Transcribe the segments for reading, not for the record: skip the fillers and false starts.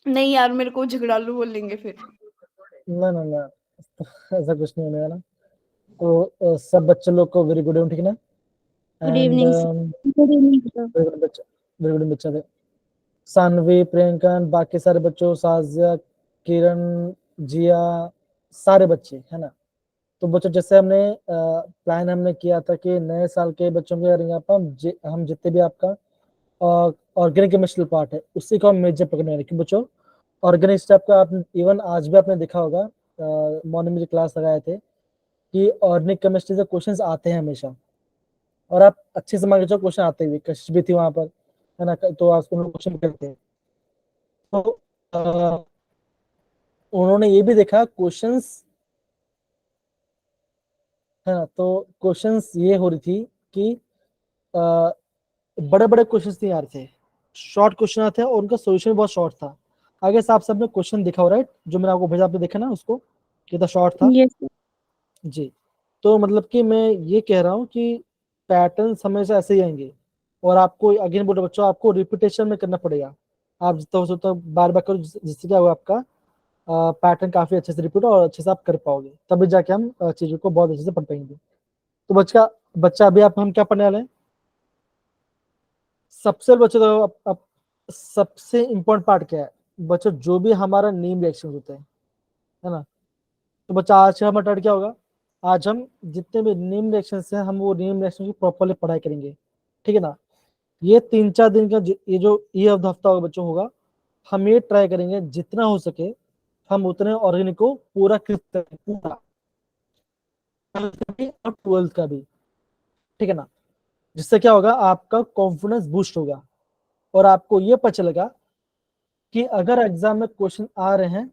नहीं यार, मेरे को झगड़ालू बोलेंगे फिर। ना ना ना, ऐसा कुछ नहीं होने वाला। तो सब बच्चे लोग को वेरी गुड इवनिंग, ठीक है ना। Good and evening sir. Good evening sir. Very good बच्चा, वेरी गुड बच्चा थे। सानवी, प्रियंका, बाकी सारे बच्चों, साजिया, किरण, जिया, सारे बच्चे है ना। तो बच्चों जैसे हमने प्लान हमने किया था कि नए साल के बच्चों के करेंगे आप, हम जितने भी आपका ऑर्गेनिक केमिस्ट्री पार्ट है उसी को हम मेजर पकड़ने वाले, कि बच्चों ऑर्गेनिक स्टेप का आप इवन आज भी आपने देखा होगा, मॉर्निंग में जो क्लास लगाए थे कि ऑर्गेनिक केमिस्ट्री से क्वेश्चंस आते हैं हमेशा, और आप अच्छे से मान के चलो क्वेश्चन आते हुए, कशिश भी थी वहां पर, है ना, तो आज क्वेश्चन करते हैं। तो उन्होंने ये भी देखा क्वेश्चंस, है ना, तो क्वेश्चंस ये हो रही थी कि बड़े बड़े क्वेश्चंस नहीं आ रहे थे, शॉर्ट क्वेश्चन आते हैं और उनका सोल्यूशन बहुत शॉर्ट था। आगे से आप सबने क्वेश्चन दिखा हो, राइट, जो मैंने आपको भेजा, आपने देखा ना उसको, कितना शॉर्ट था। Yes sir. जी। तो मतलब कि मैं ये कह रहा हूँ कि पैटर्न्स हमेशा ऐसे ही आएंगे, और आपको अगेन बोलो बच्चों, आपको रिपीटेशन में करना पड़ेगा। आप जितना हो सकता है बार बार करो, जिससे क्या होगा आपका पैटर्न काफी अच्छे से रिपीट और अच्छे से आप कर पाओगे, तभी जाके हम चीजों को बहुत अच्छे से पढ़ पाएंगे। तो बच्चा बच्चा अभी आप हम क्या पढ़ने वाले हैं, सबसे बच्चों तो अब सबसे इंपॉर्टेंट पार्ट क्या है बच्चों, जो भी हमारा नेम रिएक्शन होते हैं, है ना। तो बच्चा आज का हमारा टारगेट क्या होगा, आज हम जितने भी नेम रिएक्शन हैं हम वो नेम रिएक्शन की प्रॉपरली पढ़ाई करेंगे, ठीक है ना। ये 3-4 दिन का ये हफ्ता होगा बच्चों होगा, हम ये ट्राई करेंगे जितना हो सके हम उतने ऑर्गेनिक को पूरा करें, पूरा, और 12th का भी, ठीक है ना। जिससे क्या होगा, आपका कॉन्फिडेंस बूस्ट होगा, और आपको ये पता चलेगा कि अगर एग्जाम में क्वेश्चन आ रहे हैं,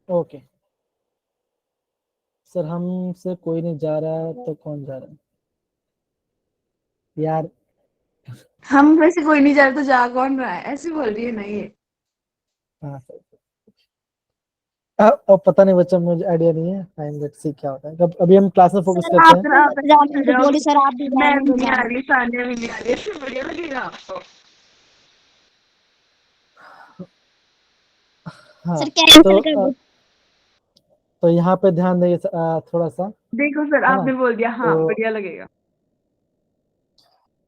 ओके सर हमसे कोई नहीं जा रहा है तो कौन जा रहा है यार। हम वैसे कोई नहीं जा रहा तो जा कौन रहा है, ऐसे बोल रही है ना ये। हाँ सर। अब पता नहीं बच्चा, मुझे आइडिया नहीं है, फाइन लेट्स सी क्या होता है। अभी हम क्लास में फोकस सर करते आप हैं। जाने को बोली सर, आप भी मैं जाने भी दो नहीं आ जाने। रही, सानिया भी नहीं आ रही, ऐसे बढ़िया लगेगा आपको। हाँ। सर कैंसिल कर तो दो। तो यहाँ पे ध्यान देंगे थोड़ा सा, देखो सर, है ना। आपने बोल दिया, हाँ तो बढ़िया लगेगा।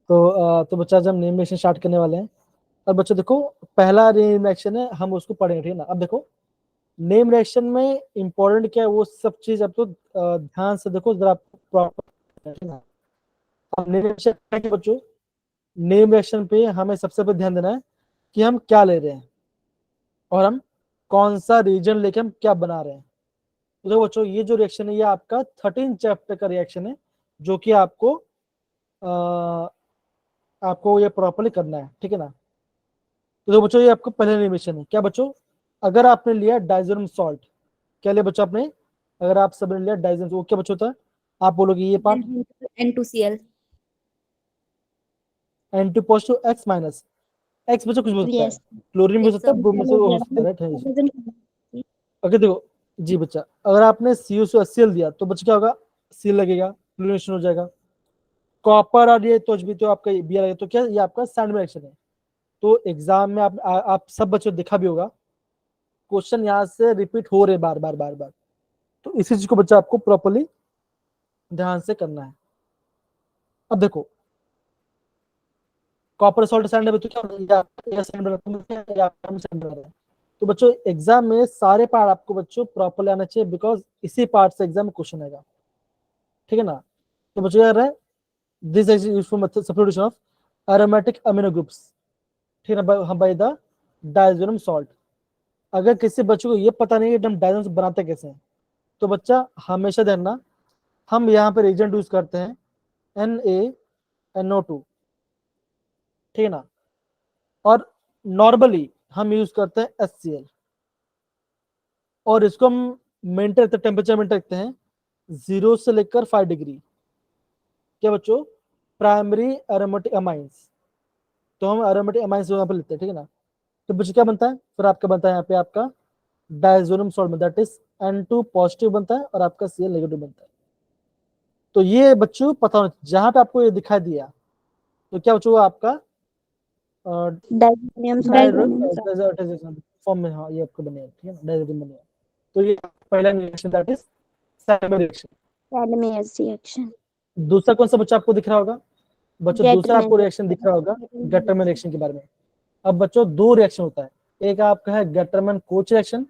तो बच्चा जब नेम रिएक्शन स्टार्ट करने वाले हैं, अब बच्चों देखो, पहला नेम रिएक्शन है, हम उसको पढ़ेंगे, ठीक है ना। अब देखो नेम रिएक्शन में इंपॉर्टेंट क्या है, वो सब चीज अब तो ध्यान से देखो जरा, प्रॉपर, है ना। अब नेम रिएक्शन क्या है बच्चों, नेम रिएक्शन पे हमें सबसे पहले ध्यान देना है कि हम क्या ले रहे हैं, और हम कौन सा रीजन लेके हम क्या बना रहे हैं। तो देखो बच्चों, ये जो रिएक्शन है ये आपका 13 चैप्टर का रिएक्शन है, जो कि आपको ये प्रॉपरली करना है, ठीक है ना। तो देखो बच्चों, ये आपका पहला एनिमेशन है, क्या बच्चों, अगर आपने लिया डाइजोनियम सॉल्ट, क्या लिया बच्चों आपने, अगर आप सबने लिया डाइजोनियम, वो क्या बच्चों होता है, आप बोलोगे ये part, N2Cl। Anti positive x minus, x बच्चों कुछ भी हो सकता है, यस। क्लोरीन भी हो एक सकता है, ब्रोमीन से हो सकता है, राइट है। ब्लड। अगर देखो, जी बच्चा, अगर आपने CuCl दिया तो बच्चा क्या होगा, सी लगेगा, क्लोरीनेशन हो जाएगा। कॉपर और ये तो भी तो आपका बी लगेगा, तो क्या ये आपका सैंड रिएक्शन है। तो एग्जाम में आप सब बच्चों देखा भी होगा, क्वेश्चन यहाँ से रिपीट हो रहे बार बार बार बार, तो इसी चीज को बच्चा आपको प्रॉपरली ध्यान से करना है। अब देखो, कॉपर सॉल्ट सैंड है तो क्या सैंड बना, तो बच्चों एग्जाम में सारे पार्ट आपको बच्चों प्रॉपरली आना चाहिए, बिकॉज इसी पार्ट से एग्जाम में क्वेश्चन आएगा, ठीक है ना। तो बच्चों याद रहे, this is useful method substitution of aromatic amino groups, ठीक है ना, बाय द डायजोनियम सॉल्ट। अगर किसी बच्चे को ये पता नहीं है कि हम डायजोनियम बनाते कैसे हैं, तो बच्चा हमेशा ध्यान, हम यहाँ पे रिएजेंट यूज करते हैं NaNO2, ठीक है ना, और नॉर्मली हम यूज करते हैं HCl, और इसको हम मेंटेन रखते हैं, टेम्परेचर मेंटेन रखते हैं 0 से लेकर 5 डिग्री, क्या बच्चों, प्राइमरी एरोमेटिक अमाइंस। तो हम एरोमेटिक अमाइंस यहाँ पे लेते हैं, ठीक है ना। तो बच्चों क्या बनता है, फिर आपका बनता है यहाँ पे आपका diazonium salt, that is N2 positive बनता है और आपका Cl नेगेटिव बनता है। तो ये बच्चों पता होना, जहां पे आपको ये दिखाई दिया, तो क्या बच्चों आपका डाइजोनियम डायरेक्ट फॉर्म में, हाँ ये आपको बनेगा, ठीक है ना, डायरेक्ट बनेगा। तो ये पहला reaction that is salmon reaction. Salma's reaction. दूसरा कौन सा बच्चा आपको दिख रहा होगा बच्चों? दूसरा Getman. आपको रिएक्शन दिख रहा होगा गटरमैन रिएक्शन के बारे में। अब बच्चों दो रिएक्शन होता है, एक आपका है गटरमैन कोच रिएक्शन,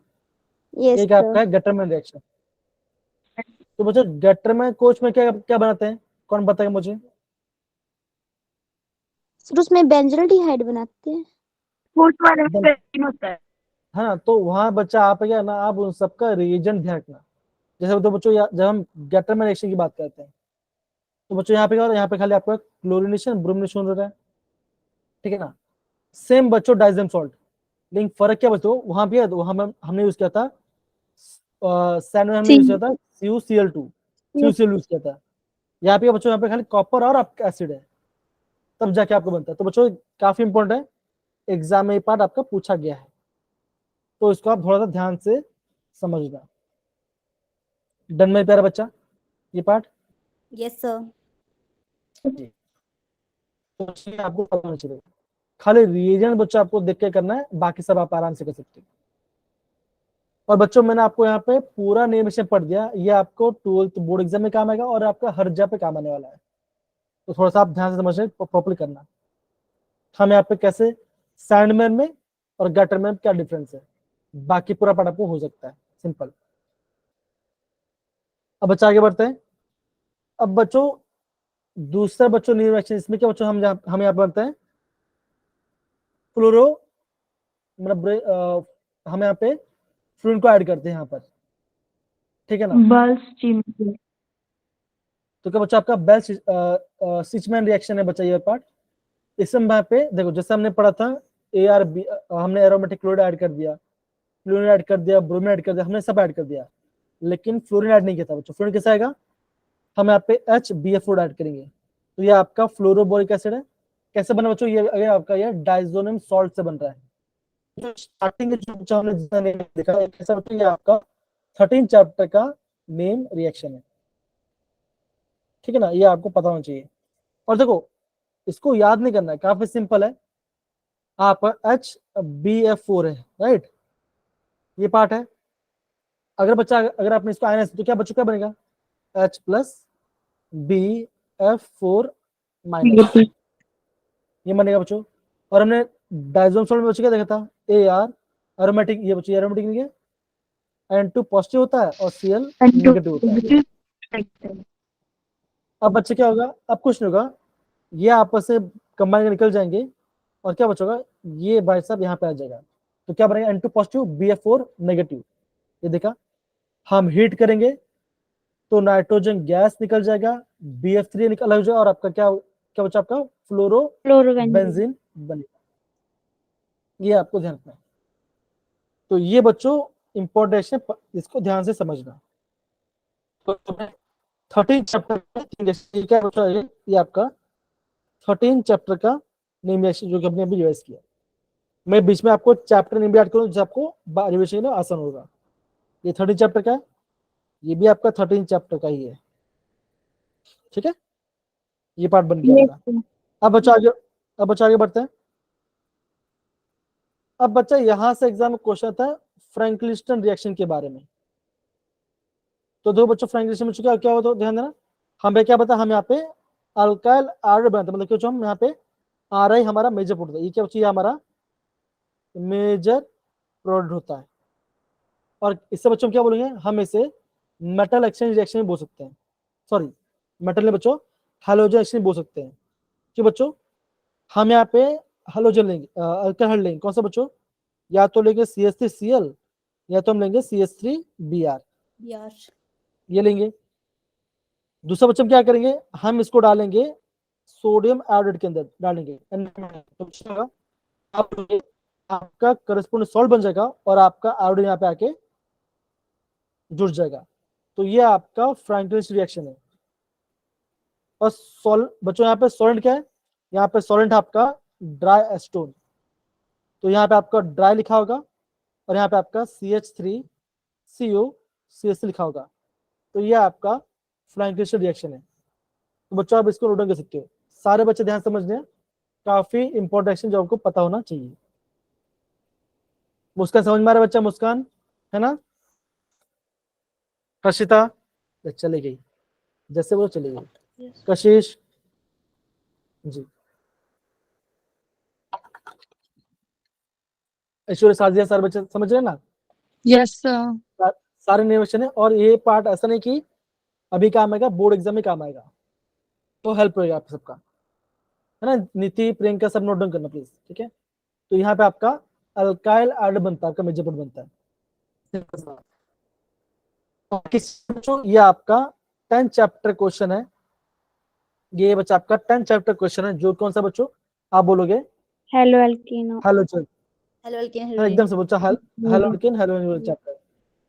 Yes, एक sir. आपका है गटरमैन रिएक्शन। तो बच्चों गटरमैन कोच में क्या क्या बनाते हैं, कौन बताएगा मुझे? सर उसमें बेंजल्डिहाइड बनाते हैं। कोच वाले में पेन होता है। हाँ, तो वहां बच्चा आप क्या ना, आप उन सबका रिएजेंट ध्यान रखना। जैसे तो बच्चों जब हम गटरमैन रिएक्शन की बात करते हैं तो बच्चों यहाँ पे क्या हो रहा है, यहाँ पे खाली आपका क्लोरीनेशन ब्रोमिनेशन हो रहा है, ठीक है ना। सेम बच्चों डाइजेम सॉल्ट, लेकिन फर्क क्या बच्चों वहां पे है, तो हमने यूज किया था सैंड में हमने यूज किया था CuCl2 CuCl यूज किया था। यहाँ पे बच्चों, यहाँ पे खाली कॉपर और आपका एसिड है, तब जाके आपको बनता है। तो बच्चों काफी इंपॉर्टेंट है, एग्जाम में ये पार्ट आपका पूछा गया है, तो इसको आप थोड़ा सा ध्यान से समझना। डन में प्यारा बच्चा ये पार्ट? Yes, sir. तो ये आपको पता होना चाहिए, खाली रिएजेंट बच्चों आपको देख के करना है, बाकी सब आप आराम से कर सकते हो। और बच्चों मैंने आपको यहाँ पे पूरा नेमेशन पढ़ दिया, ये आपको 12th बोर्ड एग्जाम में काम आएगा और आपका हर जगह पे काम आने वाला है। तो थोड़ा सा आप ध्यान से समझना, प्रॉपर्ली करना। हम यहाँ पे कैसे सैंडमैन में और गटरमैन में क्या डिफरेंस है, बाकी पूरा पार्ट आपको हो सकता है सिंपल। अब बच्चा आगे बढ़ते हैं। अब बच्चों दूसरा बच्चों न्यू रिएक्शन, इसमें क्या बच्चों हम यहाँ बढ़ते हैं फ्लोरो, मतलब हम यहाँ पे फ्लूइन को ऐड करते हैं यहाँ पर, ठीक है ना। बल्स तो क्या बच्चा आपका बेल सिचमैन रिएक्शन है बच्चा ये पार्ट। इसमें यहाँ पे देखो जैसे हमने पढ़ा था ARB, हमने एरोमेटिक क्लोराइड ऐड कर दिया, फ्लोरीन ऐड कर दिया, ब्रोमीन ऐड कर दिया, हमने सब ऐड कर दिया, लेकिन फ्लोरीन ऐड नहीं किया था बच्चों। फ्लोरीन कैसे आएगा, हम यहाँ पे HBF ऐड करेंगे, तो ये आपका फ्लोरोबोरिक एसिड है। कैसे बना बच्चों, ये अगर आपका ये डाइजोनियम सॉल्ट से बन रहा है। जो स्टार्टिंग में जो हमने जितना नेम देखा है, कैसा बच्चों ये आपका 13 चैप्टर का नेम रिएक्शन है, ठीक है ना, ये आपको पता होना चाहिए। और देखो इसको याद नहीं करना है, काफी सिंपल है। आप HBF4 है, राइट, ये पार्ट है। अगर बच्चा अगर आपने इसको आयन तो क्या बच्चों क्या बनेगा, H+BF4-, ये बनेगा बच्चों। और हमने डाइजोनियम सॉल्ट में बच्चों क्या देखा था, AR एरोमेटिक, ये बच्चों एरोमेटिक नहीं है, N2 पॉजिटिव होता है और Cl नेगेटिव होता है। अब बच्चे क्या होगा, अब कुछ नहीं होगा, ये आपस से कंबाइन निकल जाएंगे और क्या बचेगा, ये भाई साहब यहाँ पे आ जाएगा। तो क्या बनेगा, N2 पॉजिटिव BF4 नेगेटिव। ये देखा, हम हीट करेंगे तो नाइट्रोजन गैस निकल जाएगा, BF3 निकल हो जाएगा और आपका क्या क्या बचा, आपका फ्लोरो बेंजीन बनेगा। ये आपको ध्यान रखना है। तो ये बच्चों इंपॉर्टेंट है, इसको ध्यान से समझना। तो 13 चैप्टर क्या बच्चा, ये आपका 13 चैप्टर का नेम रिएक्शन जो कि हमने अभी रिवाइज किया। मैं बीच में आपको चैप्टर नेम भी ऐड करूँ जिससे आपको रिविजन में आसान होगा। ये 13 चैप्टर का है, ये भी आपका 13 चैप्टर का ही है, ठीक है। ये पार्ट बन गया मेरा। अब बच्चा आगे बढ़ते हैं। अब बच्चा यहां से एग्जाम में क्वेश्चन आता है फ्रैंकलिस्टन रिएक्शन के बारे में। तो दो बच्चों फ्रैंकलिस्टन में चुका क्या होता है, ध्यान देना। हमें क्या पता, हम यहाँ पे अल्काइल आर बनाते, मतलब क्यों हम यहाँ पे RI हमारा मेजर प्रोडक्ट है, ये क्या चाहिए हमारा मेजर प्रोडक्ट होता है। और इससे बच्चों क्या बोलेंगे, हम इसे मेटल एक्सचेंज रिएक्शन भी बोल सकते हैं, सॉरी मेटल ने बच्चों हैलोजन एक्सचेंज बोल सकते हैं। क्यों बच्चों, हम यहाँ पे हैलोजन लेंगे, अल्कोहल लेंगे, कौन सा बच्चों, या तो लेंगे CH3Cl या तो हम लेंगे CH3Br, ये लेंगे। दूसरा बच्चों हम क्या करेंगे, हम इसको डालेंगे सोडियम आयोडाइड के अंदर डालेंगे, तो आपका करस्पोंडिंग सॉल्ट बन जाएगा और आपका आयोडीन यहाँ पे आके जुड़ जाएगा। तो ये आपका फ्रैंकलिस्ट रिएक्शन है। और बच्चों यहाँ पे सॉल्वेंट क्या है, यहाँ पे सॉल्वेंट आपका ड्राई एस्टोन, तो यहाँ पे आपका ड्राई लिखा होगा और यहाँ पे आपका CH3CO लिखा होगा। तो ये आपका फ्रैंकलिस्ट रिएक्शन है। तो बच्चों आप इसको नोट कर सकते हो। सारे बच्चे ध्यान समझने हैं। काफी इंपॉर्टेंट एक्शन जो आपको पता होना चाहिए। मुस्कान समझ में आ रहा है बच्चा? मुस्कान है ना? हर्षिता चली गई, जैसे वो चली गई। कशिश जी, ऐश्वर्य, साजिया, सारे बच्चे समझ रहे हैं ना? Yes sir. सारे निवेशन है, और ये पार्ट ऐसा नहीं कि अभी काम आएगा, बोर्ड एग्जाम में काम आएगा, तो हेल्प होगा आप सबका, है ना? नीति, प्रियंका सब नोट डाउन करना प्लीज, ठीक है? तो यहाँ पे आपका अल्काइल आर्ड बनता है, आपका मेजर बोर्ड बनता है। ये आपका 10 चैप्टर क्वेश्चन है, ये बच्चा आपका 10 चैप्टर क्वेश्चन है, जो कौन सा बच्चों आप बोलोगे? Halo alkane. Halogen, halo alkane. एकदम से बच्चा हेलोजन, हेलोजन चैप्टर,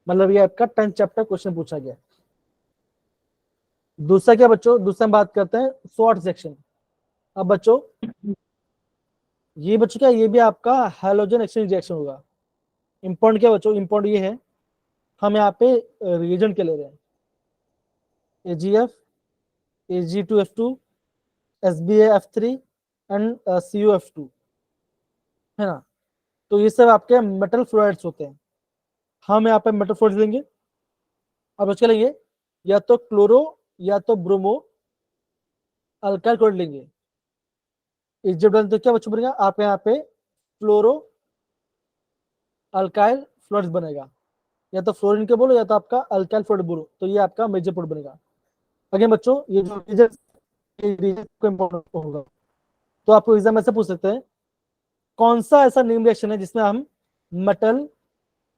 मतलब ये आपका 10 चैप्टर क्वेश्चन पूछा गया। दूसरा क्या बच्चों? दूसरा हम बात करते हैं शॉर्ट सेक्शन। अब बच्चों ये बच्चों क्या, ये भी आपका हेलोजन एक्सचेंज रिएक्शन होगा। इंपॉर्टेंट क्या बच्चों? इंपॉर्टेंट ये है, हम यहाँ पे रिएजेंट के ले रहे हैं, AgF, Ag2F2, SbAF3 and CuF2, है ना? तो ये सब आपके मेटल फ्लोराइड्स होते हैं। हम यहाँ पे मेटल फ्लोराइड्स लेंगे। अब उसके लेंगे या तो क्लोरो या तो ब्रोमो अल्काइल क्लोराइड लेंगे। इस जब डालें तो क्या बच्चों बनेगा? आप यहाँ पे फ्लोरो अल्काइल फ्लोराइड्स बनेगा, या तो फ्लोरीन के बोलो या तो आपका अल्काइल फ्लोराइड बोलो, तो ये आपका मेजर प्रोडक्ट बनेगा। अगेन बच्चों ये जो रीजन को इम्पोर्टेंट होगा, तो आपको एग्जाम ऐसे पूछ सकते हैं, कौन सा ऐसा नीम रिएक्शन है जिसमें हम मेटल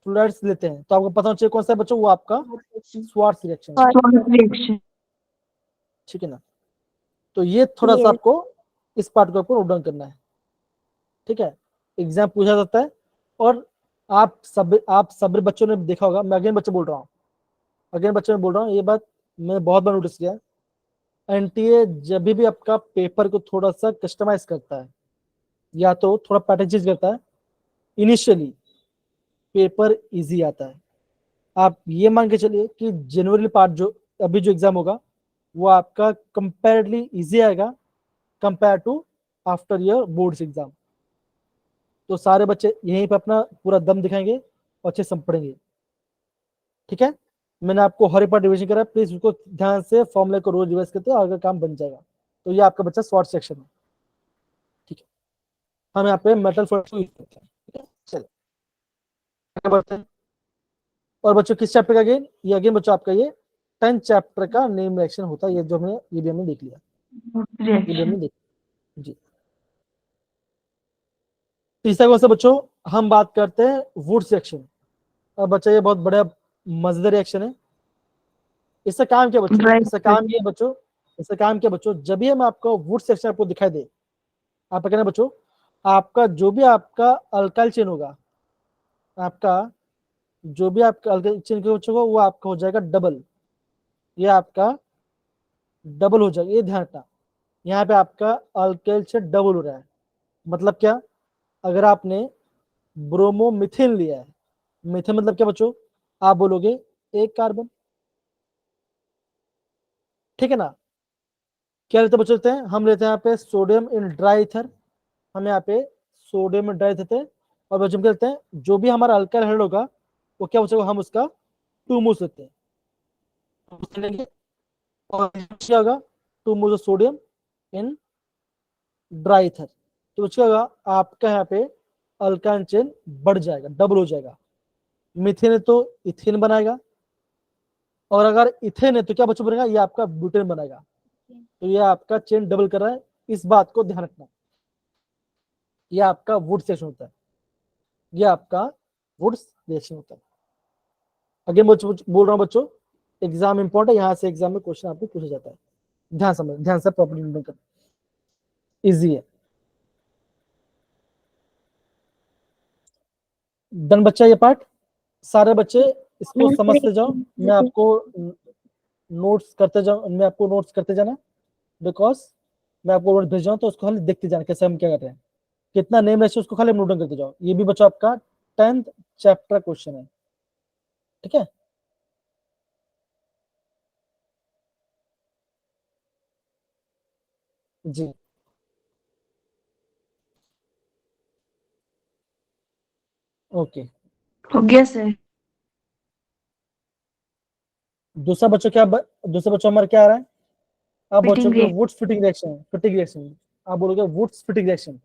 फ्लोराइड्स लेते हैं? तो आपको पता होना चाहिए कौन सा है बच्चों, वो आपका स्वार्ट्ज रिएक्शन है, रिएक्शन। ठीक है ना? तो ये थोड़ा सा Yes. आपको इस पार्ट को आपको नोट डाउन करना है, ठीक है? एग्जाम पूछा जाता है, और आप सब बच्चों ने देखा होगा, मैं अगेन बच्चे बोल रहा हूँ, अगेन बच्चों में बोल रहा हूँ, ये बात मैंने बहुत बार नोटिस किया है, एनटीए जब भी आपका पेपर को थोड़ा सा कस्टमाइज करता है या तो थोड़ा पैटर्न चेंज करता है, इनिशियली पेपर इजी आता है। आप ये मान के चलिए कि जनवरी पार्ट जो अभी जो एग्जाम होगा वो आपका कंपेरेटिवली इजी आएगा compare to after year boards exam. तो सारे बच्चे यहीं पे अपना पूरा दम दिखाएंगे और अच्छे से पढ़ेंगे, ठीक है? मैंने आपको हर एक पार्ट रिविजन करा, प्लीज उसको ध्यान से फॉर्मूले को रोज रिवाइज करते हैं, अगर काम बन जाएगा। तो ये आपका बच्चा शॉर्ट सेक्शन है, ठीक है? हम यहाँ पे मेटल फोर्स यूज करते हैं, ठीक है? चलिए आगे बढ़ते हैं। और बच्चों किस चैप्टर का अगेन? ये अगेन बच्चों आपका ये 10 चैप्टर का नेम रिएक्शन होता है, ये जो हमने ये भी हमने देख लिया, ये भी हमने देख जी। तीसरा कौन सा बच्चों? हम बात करते हैं वुड रिएक्शन। अब बच्चा ये बहुत बड़ा मजेदार रिएक्शन है। इसका काम क्या बच्चों? इसका काम ये बच्चों, इसका काम क्या बच्चों? जब भी हम आपको वुड सेक्शन आपको दिखाई दे, आप कहना बच्चों, आपका जो भी आपका अल्काइल चेन होगा, आपका जो भी आपका अल्काइल चेन के बच्चों को, वो आपका हो जाएगा डबल, ये आपका डबल हो जाएगा। ये ध्यान रखना, यहाँ पे आपका अल्काइल चेन डबल हो रहा है। मतलब क्या? अगर आपने ब्रोमोमिथिन लिया है, मिथिन मतलब क्या बच्चों? आप बोलोगे एक कार्बन, ठीक है ना? क्या लेते बच्चों? लेते हैं, हम लेते हैं यहाँ पे सोडियम इन ड्राई ईथर, हम यहाँ पे सोडियम इन ड्राई देते हैं, और बच्चों क्या लेते हैं? जो भी हमारा अल्काइल हाइड्राइड होगा वो क्या बच्चों, हम उसका 2 मोल्स लेते हैं, और क्या होगा? 2 moles sodium in dry ether. तो क्या होगा? आपका यहाँ पे अल्काइल चेन बढ़ जाएगा, डबल हो जाएगा। मिथेन है तो इथेन बनाएगा, और अगर इथेन है तो क्या बच्चों बनेगा? ये आपका ब्यूटेन बनाएगा। तो ये आपका चेन डबल कर रहा है, इस बात को ध्यान रखना। ये आपका वुड सेक्शन होता है, ये आपका वुड रिएक्शन होता है। अगेन बोल रहा हूँ बच्चों, एग्जाम इंपॉर्टेंट है, यहाँ से एग्जाम में क्वेश्चन आपको पूछा जाता है, ध्यान समझ, ध्यान से प्रॉपर्ली नोट कर, इजी है। डन बच्चा ये पार्ट? सारे बच्चे इसको समझते जाओ, मैं आपको नोट्स करते जाऊँ, मैं आपको नोट्स करते जाना, बिकॉज मैं आपको नोट भेज रहा हूँ, तो उसको खाली देखते जाना कैसे हम क्या कर रहे हैं, कितना नेम रेशियो उसको खाली नोट डाउन करते जाओ। ये भी बच्चों आपका 10th चैप्टर क्वेश्चन है, ठीक है? जी ओके। हो गया सर। दूसरा बच्चों दूसरा बच्चों हमारा क्या आ रहा है? आप Fitting बच्चों के reaction. Wurtz Fittig reaction, Fittig reaction आप बोलोगे वुड्स फिटिंग रिएक्शन,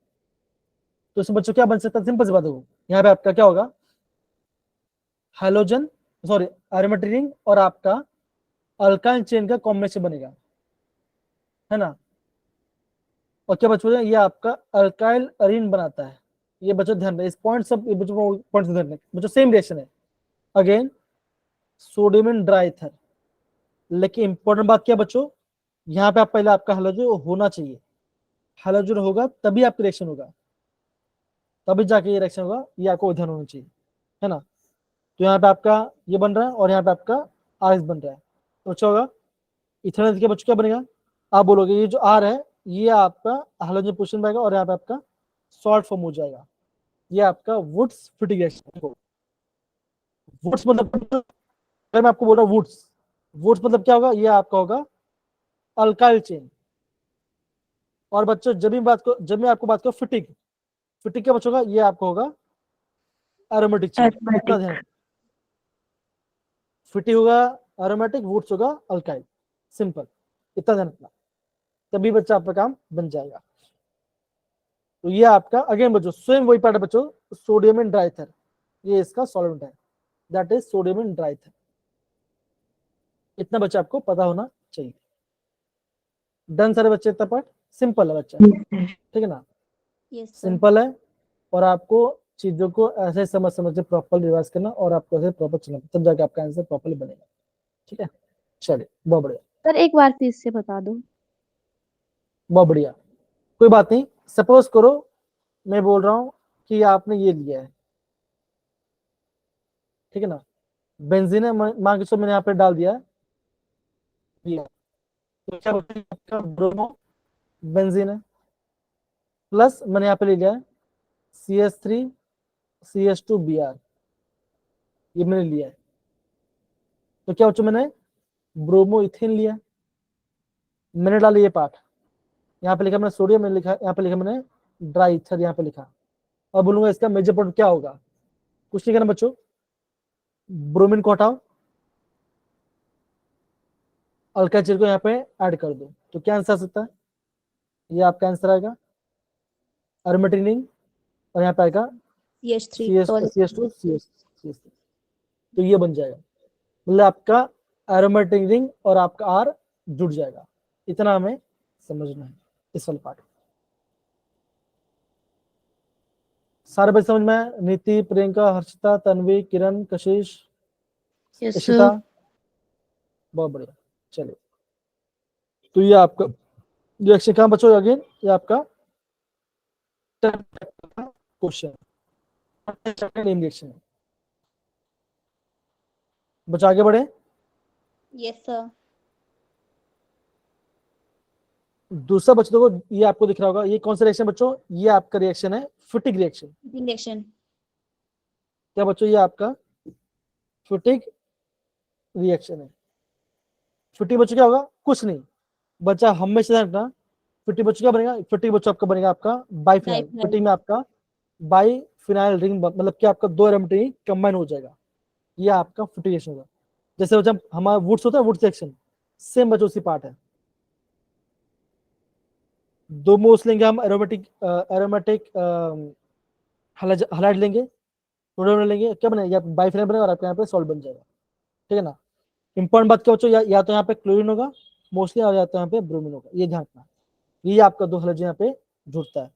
तो इसमें बच्चों क्या बन सकता है? सिंपल सी बात है, यहाँ पे आपका क्या होगा? हैलोजन सॉरी एरोमेटिक रिंग और आपका अल्काइल चेन का कॉम्बिनेशन बनेगा, है ना। और क्या बच्चों, ये आपका अल्काइल अरीन बनाता है। ये बच्चों ध्यान रहे, इस पॉइंट सब ये बच्चों को पॉइंट ध्यान रहे बच्चों, सेम रिएक्शन है अगेन सोडियम एंड ड्राइथर। लेकिन इंपॉर्टेंट बात क्या बच्चों, यहाँ पे आप पहले आपका हैलोजन होना चाहिए, हैलोजन होगा तभी आपका रिएक्शन होगा, तभी जाके ये रिएक्शन होगा, ये आपको ध्यान होना चाहिए, है ना। तो यहाँ पे आपका ये बन रहा है और यहाँ पे आपका आर बन रहा है, तो अच्छा होगा इथेनॉल के बच्चों क्या बनेगा? आप बोलोगे ये जो आर है ये आपका हाइड्रोजन पोजीशन बनेगा और यहाँ पे आपका सॉल्ट फॉर्म हो जाएगा, ये आपका वुड्स फिटिंग रिएक्शन। वुड्स मतलब अगर मैं आपको बोल रहा हूँ वुड्स, वुड्स मतलब क्या होगा? ये आपका होगा अल्काइल चेन। और बच्चों जब मैं आपको बात करूँ फिटिंग, फिटिंग क्या बच्चों होगा? ये आपका होगा एरोमेटिक चेन। इतना ध्यान, Aromatic. फिटिंग होगा एरोमेटिक, वुड्स होगा अल्काइल, सिंपल, इतना ध्यान रखना, तभी बच्चा आपका काम बन जाएगा। तो ये आपका अगेन बच्चों सेम वही पार्ट है बच्चों, सोडियम एंड ड्राइथर, ये इसका सॉल्वेंट है, दैट इज सोडियम एंड ड्राइथर। इतना बच्चा आपको पता होना चाहिए। डन सारे बच्चे, इतना पार्ट सिंपल है बच्चा, ठीक है ना, Yes, sir. सिंपल है। और आपको चीजों को ऐसे समझ समझ के प्रॉपर रिवाइज करना और आपको ऐसे प्रॉपर चलना, तब जाके आपका आंसर प्रॉपरली बनेगा, ठीक है। चलिए बहुत बढ़िया, सर एक बार फिर से बता दो। बहुत बढ़िया, कोई बात नहीं। सपोज करो मैं बोल रहा हूँ कि आपने ये लिया है, ठीक है ना, बेंजीन है, मान के चलो मैंने यहाँ पे डाल दिया है, ये तो क्या होता है? आपका ब्रोमो बेंजीन है, प्लस मैंने यहाँ पे ले लिया है CH3CH2Br, ये मैंने लिया है। तो क्या बच्चों, मैंने ब्रोमो इथेन लिया, मैंने डाला ये पार्ट, यहाँ पे लिखा मैंने सोडियम, मैंने लिखा यहाँ पे लिखा मैंने ड्राई ईथर, यहाँ पे लिखा। और बोलूंगा इसका मेजर प्रोडक्ट क्या होगा? कुछ नहीं करना बच्चों, ब्रोमीन को हटाओ, अल्काइल को यहाँ पे ऐड कर दो, तो क्या आंसर आ सकता है? ये आपका आंसर आएगा एरोमेटिक रिंग और यहाँ पे आएगा CH3 CH2 CH3, तो ये बन जाएगा, मतलब आपका एरोमेटिक रिंग और आपका आर जुड़ जाएगा। इतना हमें समझना है इस वाले पार्ट। सारे बच्चे समझ में आए? नीति, प्रियंका, हर्षिता, तन्वी, किरण, कशिश, Yes, इशिता, sir. बहुत बढ़िया। चलिए, तो ये आपका रिएक्शन कहाँ बच्चों? अगेन ये आपका क्वेश्चन नेम रिएक्शन है। बच्चों आगे बढ़े। Yes, sir. दूसरा बच्चों देखो, ये आपको दिख रहा होगा, ये कौन सा रिएक्शन बच्चों? ये आपका रिएक्शन है फिटिक रिएक्शन। Fitting reaction. क्या बच्चों? ये आपका फिटिक रिएक्शन है। फिटिक बच्चों क्या होगा? कुछ नहीं, बच्चा हमेशा ध्यान रखना, फिटिक बच्चों क्या बनेगा? फिटिक बच्चों आपका बनेगा आपका बाइफिनाइल। Diphenyl. फिटिक में आपका बाइफिनाइल रिंग, मतलब कि आपका दो एरोमेटिक रिंग कंबाइन हो जाएगा, ये आपका फिटिक रिएक्शन होगा। जैसे बच्चा हमारा वुड्स होता है, वुड्स रिएक्शन सेम बच्चों उसी पार्ट है। दो मोल्स लेंगे हम एरोमेटिक हलाइड लेंगे, प्रोडक्ट लेंगे, क्या बनेगा? या बाइफिनाइल बनेगा और आपके यहाँ पे सॉल्ट बन जाएगा, ठीक है ना। इंपॉर्टेंट बात क्या बच्चों, या तो यहाँ पे क्लोरीन होगा मोस्टली, और या तो यहाँ पे ब्रोमीन होगा, ये ध्यान रखना। ये आपका दो हलोजन यहाँ पे जुड़ता है,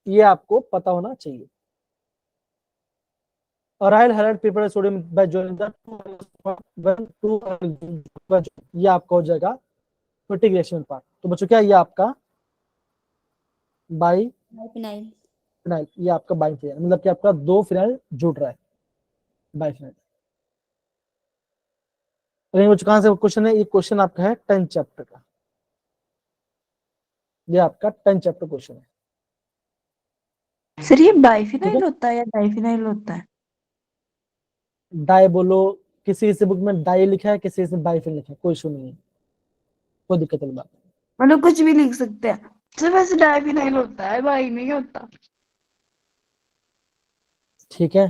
ये आपको पता होना चाहिए। Aryl halide paper sodium bye joining the ये आपका हो जाएगा फिटिक रिएक्शन पार्ट। तो बच्चों क्या, ये आपका बाई Diphenyl. फिनाइल, ये आपका बाई फिनाइल, मतलब कि आपका दो फिनाइल जुड़ रहा है, बाई फिनाइल। बच्चों कहां से क्वेश्चन है? ये क्वेश्चन आपका है 10 चैप्टर का, ये आपका 10 चैप्टर क्वेश्चन है, सर ये ठीक है। बाइफिनाइल होता है या डाइफिनाइल होता है? डाई बोलो, किसी किसी बुक में डाई लिखा है, किसी किसी में बाइफिनाइल लिखा है, कोई इशू नहीं है, कोई दिक्कत वाली बात नहीं। मतलब कुछ भी लिख सकते हैं सर, वैसे डाइफिनाइल होता है, बाई नहीं होता। ठीक है,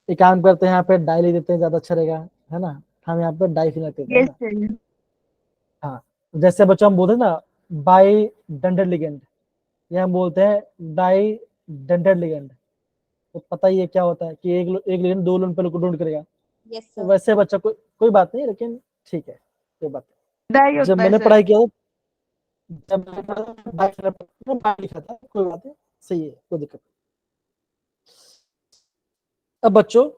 एक काम करते हैं, यहाँ पे डाई लिख देते हैं, ज्यादा अच्छा रहेगा, है ना। हम यहाँ पे डाई फिनल देते हैं यस ना। सर। हाँ, जैसे बच्चों हम बोलते हैं ना बाई डेंटेड लिगेंड, ये हम बोलते हैं डाई डेंटेड लिगेंड। तो पता ही है क्या होता है कि एक लिगेंड दो लोन पे डोंट करेगा। Yes, तो sir. वैसे बच्चा कोई बात नहीं, लेकिन ठीक है, कोई बात डाई नहीं। जब होता है मैंने सर। पढ़ाई किया जब मैंने पढ़ा था, बाई फिनल बाई लिखा था, कोई बात नहीं, सही है, कोई दिक्कत नहीं। अब बच्चों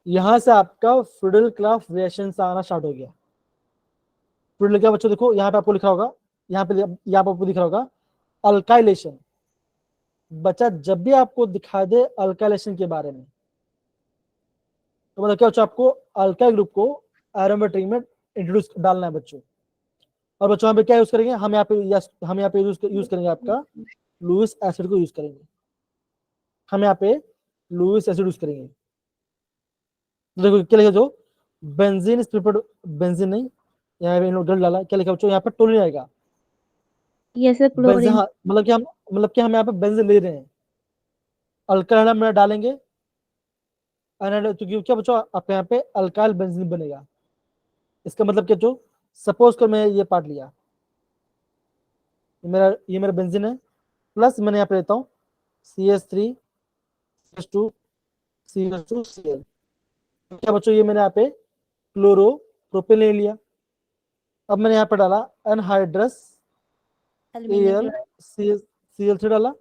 यहां से आपका फ्रीडल क्लाफ रिएक्शन आना स्टार्ट हो गया। फ्रीडल क्या बच्चों, देखो यहाँ पे आपको लिखा होगा, यहाँ पे आपको दिख रहा होगा अल्काइलेशन। बच्चा जब भी आपको दिखा दे अल्काइलेशन के बारे में, तो मतलब क्या बच्चों, आपको अल्काइल ग्रुप को एरोमेट्री में इंट्रोड्यूस डालना है बच्चों। और बच्चों यहाँ पे क्या यूज करेंगे, हम यहाँ पे यूज करेंगे आपका लुईस एसिड को यूज करेंगे। हम यहाँ पे लुईस एसिड यूज करेंगे। तो देखो क्या लिखा, जो बेंजीन इज प्रिपेयर्ड, बेंजीन नहीं, यहाँ पे इन लोग गलत डाला, क्या लिखा बच्चों, यहाँ पे टोलिन आएगा। Yes, sir. Benzene, Chlorine. हाँ, मतलब कि हम यहाँ पे बेंजीन ले रहे हैं, अल्काइल हम डालेंगे अनाइड, तो क्या बच्चों आपके यहाँ पे अल्काइल बेंजीन बनेगा। इसका मतलब क्या जो, सपोज कर मैं ये पार्ट लिया, ये मेरा बेंजीन है, प्लस मैंने यहाँ पे लेता हूँ CH3 CH2 CH2 Cl। क्या बच्चों, ये मैंने यहाँ पे क्लोरो प्रोपेन ले लिया। अब मैंने यहाँ पे डाला अनहाइड्रस Aluminum. CL3 डाला,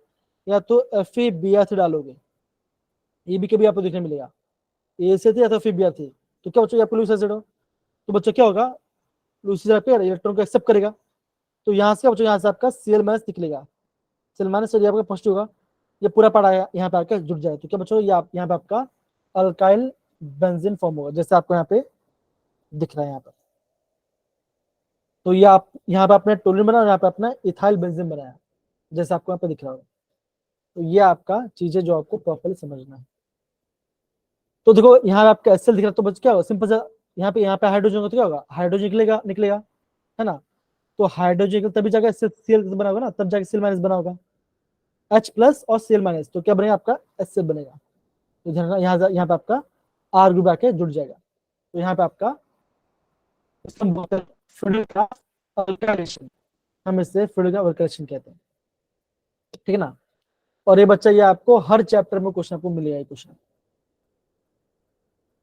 या तो FeBr3 डालोगे, ये भी कभी आपको देखने मिलेगा, AC या तो FeBr3। तो क्या बच्चों, आपको लूइस एसिड हो, तो बच्चों क्या होगा, लूइस एसिड पे इलेक्ट्रॉन को एक्सेप्ट करेगा। तो यहाँ से बच्चों, यहाँ से आपका Cl माइनस निकलेगा, Cl माइनस आपका पॉजिटिव होगा, ये पूरा पार्ट आया यहाँ पे आकर जुड़ जाए। तो क्या बच्चों, ये यहाँ पे आपका अल्काइल बेंजीन फॉर्म होगा, जैसे आपको यहाँ पे दिख रहा है यहाँ पर। तो ये आप यहाँ पे आपने टोलिन बनाया, यहाँ पे अपना इथाइल बेंजीन बनाया, जैसे आपको यहाँ पे दिख रहा होगा। तो ये आपका चीजें जो आपको प्रॉपर्ली समझना है। तो देखो यहाँ पे आपका एसएल दिख रहा है, तो बच्चों क्या होगा, सिंपल सा, यहाँ पे हाइड्रोजन होगा तो क्या होगा, हाइड्रोजन निकलेगा निकलेगा, है ना। तो हाइड्रोजन तभी जाकर Cl बना होगा ना, तब जाकर Cl माइनस बना होगा, H प्लस और Cl माइनस, तो क्या बनेगा आपका HCl बनेगा। तो यहाँ पे आपका R ग्रुप आके जुड़ जाएगा। तो यहाँ पे आपका फ्रीडल का अल्काइलेशन, हम इससे फ्रीडल का अल्काइलेशन कहते हैं, ठीक है ना। और ये बच्चा, ये आपको हर चैप्टर में क्वेश्चन आपको मिलेगा, ये क्वेश्चन,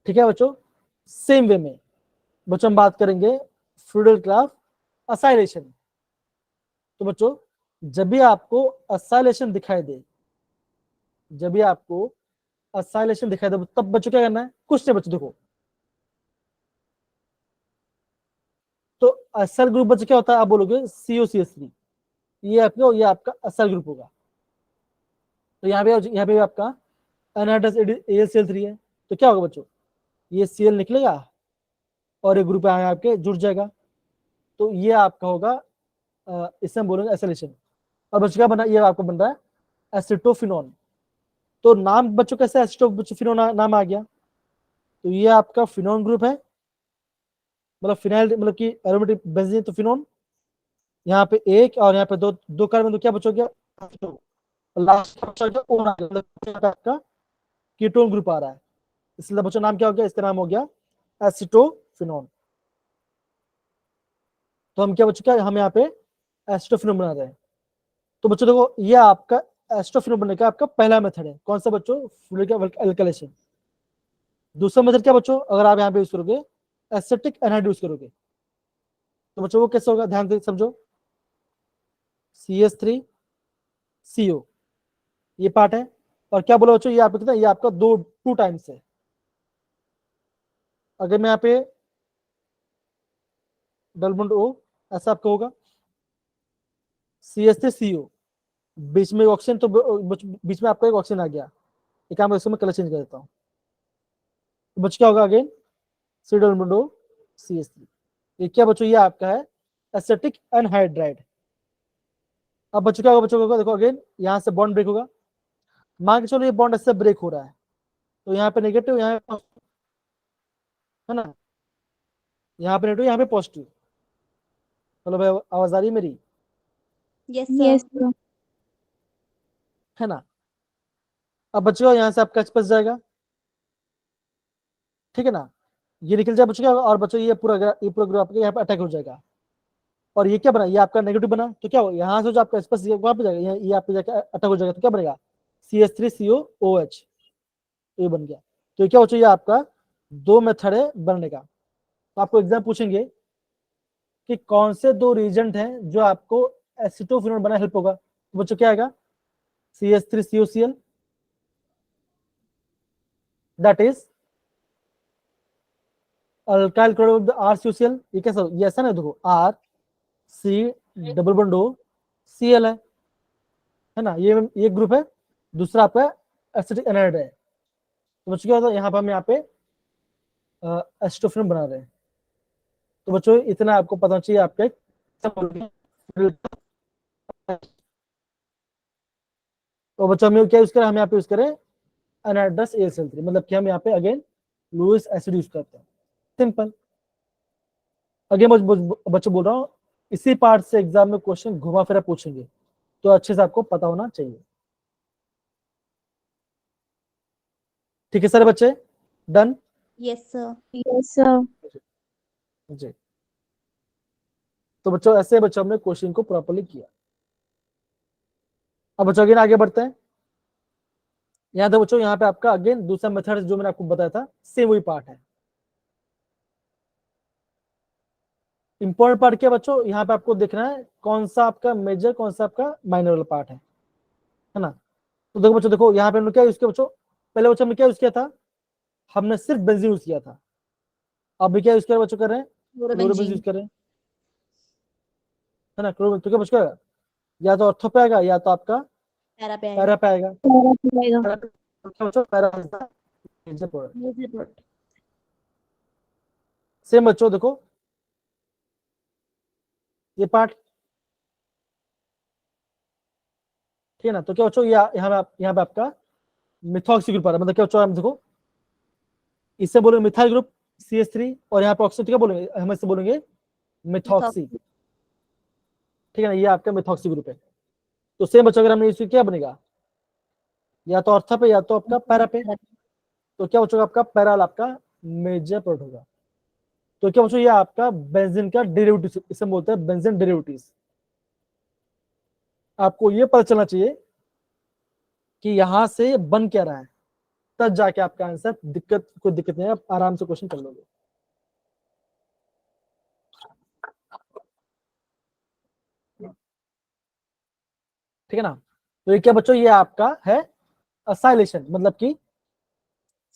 ठीक है बच्चों। सेम वे में बच्चों हम बात करेंगे फ्रीडल क्लाफ असाइलेशन। तो बच्चों जब भी आपको असाइलेशन दिखाई दे, जब भी आपको असाइलेशन दिखाई दे, तब बच्चों क्या करना है, कुछ नहीं बच्चों, देखो तो असल ग्रुप बच्चों क्या होता है, आप बोलोगे COCH3, ये आपका असल ग्रुप होगा। तो यहाँ पे भी आपका अनहाइड्रस AlCl3 है, तो क्या होगा बच्चों, ये Cl निकलेगा और ये ग्रुप यहाँ आपके जुड़ जाएगा। तो ये आपका होगा इससे हम बोलेंगे एसिलेशन। और बच्चों क्या बना, ये आपका बन रहा है एसिटोफिनोन। तो नाम बच्चों कैसे एसिटोफिनोन नाम आ गया, तो ये आपका फिनोन ग्रुप है, मतलब फिनाइल, मतलब कि एरोमेटिक बेंजीन, तो फिनोन यहाँ पे एक और यहाँ पे दो दो कार्बन, तो क्या बच्चों गया, लास्ट आपका कीटोन ग्रुप आ रहा है, इसलिए बच्चों नाम क्या हो गया, इसका नाम हो गया एसिटोफिनोन। तो हम क्या बच्चों, क्या हम यहाँ पे एसिटोफिनोन बना रहे हैं। तो बच्चों देखो ये आपका एसिटोफिनोन बनने का आपका पहला मेथड है, कौन सा बच्चों, फ्लूइड एल्काइलेशन। दूसरा मेथड क्या बच्चों, अगर आप यहाँ पे यूज करोगे एसिटिक एनहाइड यूज करोगे, तो बच्चों वो कैसे होगा, ध्यान से समझो, CH3CO ये पार्ट है, और क्या बोला बच्चों, ये आपका कितना, ये आपका टू टाइम्स है। अगर मैं यहाँ पे डबल O ऐसा आपका होगा, CH3CO, बीच में ऑक्सीजन, तो बीच में आपका एक ऑक्सीजन आ गया, एक काम इसको मैं कलर चेंज कर देता हूँ, तो बच्चों क्या होगा, again C double O CH3, ये क्या बच्चों, ये आपका है एसिटिक एनहाइड्राइड। अब बच्चों क्या होगा, बच्चों को देखो अगेन यहाँ से बॉन्ड ब्रेक होगा, मान के चलो ये बॉन्ड ऐसे ब्रेक हो रहा है, तो यहाँ पे नेगेटिव, यहाँ पे है ना, यहाँ पे नेगेटिव, यहाँ पे पॉजिटिव। चलो भाई आवाज आ रही है मेरी, Yes, sir. Yes, sir. है ना। अब बच्चों यहाँ से आपका H+ जाएगा, ठीक है ना, ये निकल जाए बच्चों क्या होगा, और बच्चों ये पूरा ग्रुप आपके यहाँ पे अटैक हो जाएगा, और ये क्या बना, ये आपका नेगेटिव बना, तो क्या होगा, यहाँ से जो आपका स्पेस वहां पे जाएगा, ये आपके जाकर अटैक हो जाएगा, तो क्या बनेगा, CH3COOH, ये बन गया। तो ये क्या हो चाहिए, आपका 2 मेथड है बनने का। तो आपको एग्जाम पूछेंगे कि कौन से 2 रीजेंट हैं जो आपको एसिटोफिनोल बना हेल्प होगा, तो बच्चों क्या आएगा, CH3COCl, that is alkyl chloride RCOCl, ये कैसा, ये ऐसा ना, देखो RC double bond O Cl है ना, ये ग्रुप है, दूसरा आपका एसिटिक एनाइड है। तो बच्चों क्या होता है, यहाँ पर हम यहाँ पे एसिटोफिनोल बना रहे हैं। तो बच्चों इतना आपको पता चाहिए आपके, तो बच्चों हम क्या यूज करें, हम यहाँ पे यूज करें एनाइड्रस AlCl3, मतलब कि हम यहाँ पे अगेन लुईस एसिड यूज करते हैं, सिंपल। अगेन बच्चों बोल रहा हूँ, इसी पार्ट से एग्जाम में क्वेश्चन घुमा फिरा पूछेंगे, तो अच्छे से आपको पता होना चाहिए। ठीक है सारे बच्चे, done. Yes, sir. Yes, sir. जी, तो बच्चों ऐसे बच्चों हमने क्वेश्चन को प्रॉपर्ली किया। अब बच्चों अगेन आगे बढ़ते हैं। यहाँ तो बच्चों यहाँ पे आपका अगेन दूसरा मेथड जो मैंने आपको बताया था, सेम वही पार्ट है। इंपॉर्टेंट पार्ट क्या बच्चों, यहाँ पे आपको देखना है कौन सा आपका मेजर, कौन सा आपका माइनर वाला पार्ट है ना। तो देखो बच्चों, देखो यहाँ पे हमने क्या यूज किया बच्चों, पहले बच्चों हमने क्या यूज किया था, हमने सिर्फ बेंजीन यूज किया था। अब भी क्या यूज कर बच्चों, कर रहे हैं क्लोरोबेंजीन यूज कर रहे हैं, है ना। क्लोरोबेंजीन तो क्या बच्चों, या तो ऑर्थो पे आएगा या तो आपका पैरा पे पैरा आएगा। पे आएगा। सेम बच्चों देखो ये पार्ट, ठीक है ना। तो क्या बच्चों, यहाँ पे आपका मिथॉक्सी ग्रुप आ रहा है, मतलब क्या बच्चों, हम देखो इससे बोलेंगे मिथाइल ग्रुप CH3, और यहाँ पे ऑक्सीजन क्या बोलेंगे, हम इससे बोलेंगे मिथॉक्सी, ठीक है ना, ये आपका मिथॉक्सी ग्रुप है। तो सेम बच्चों अगर हमने इसको क्या बनेगा, या तो ऑर्था पे या तो आपका पैरा पे, तो क्या बच्चों आपका पैराल आपका मेजर प्रोडक्ट होगा। तो क्या बच्चों, ये आपका बेंजीन का डेरिवेटिव, इसे बोलते हैं बेंजीन डेरिवेटिव। आपको ये पता चलना चाहिए कि यहां से बन क्या रहा है, तब जाके आपका आंसर, कोई दिक्कत नहीं है, आप आराम से क्वेश्चन कर लोगे। ठीक है ना। तो ये क्या बच्चों, ये आपका है असाइलेशन, मतलब कि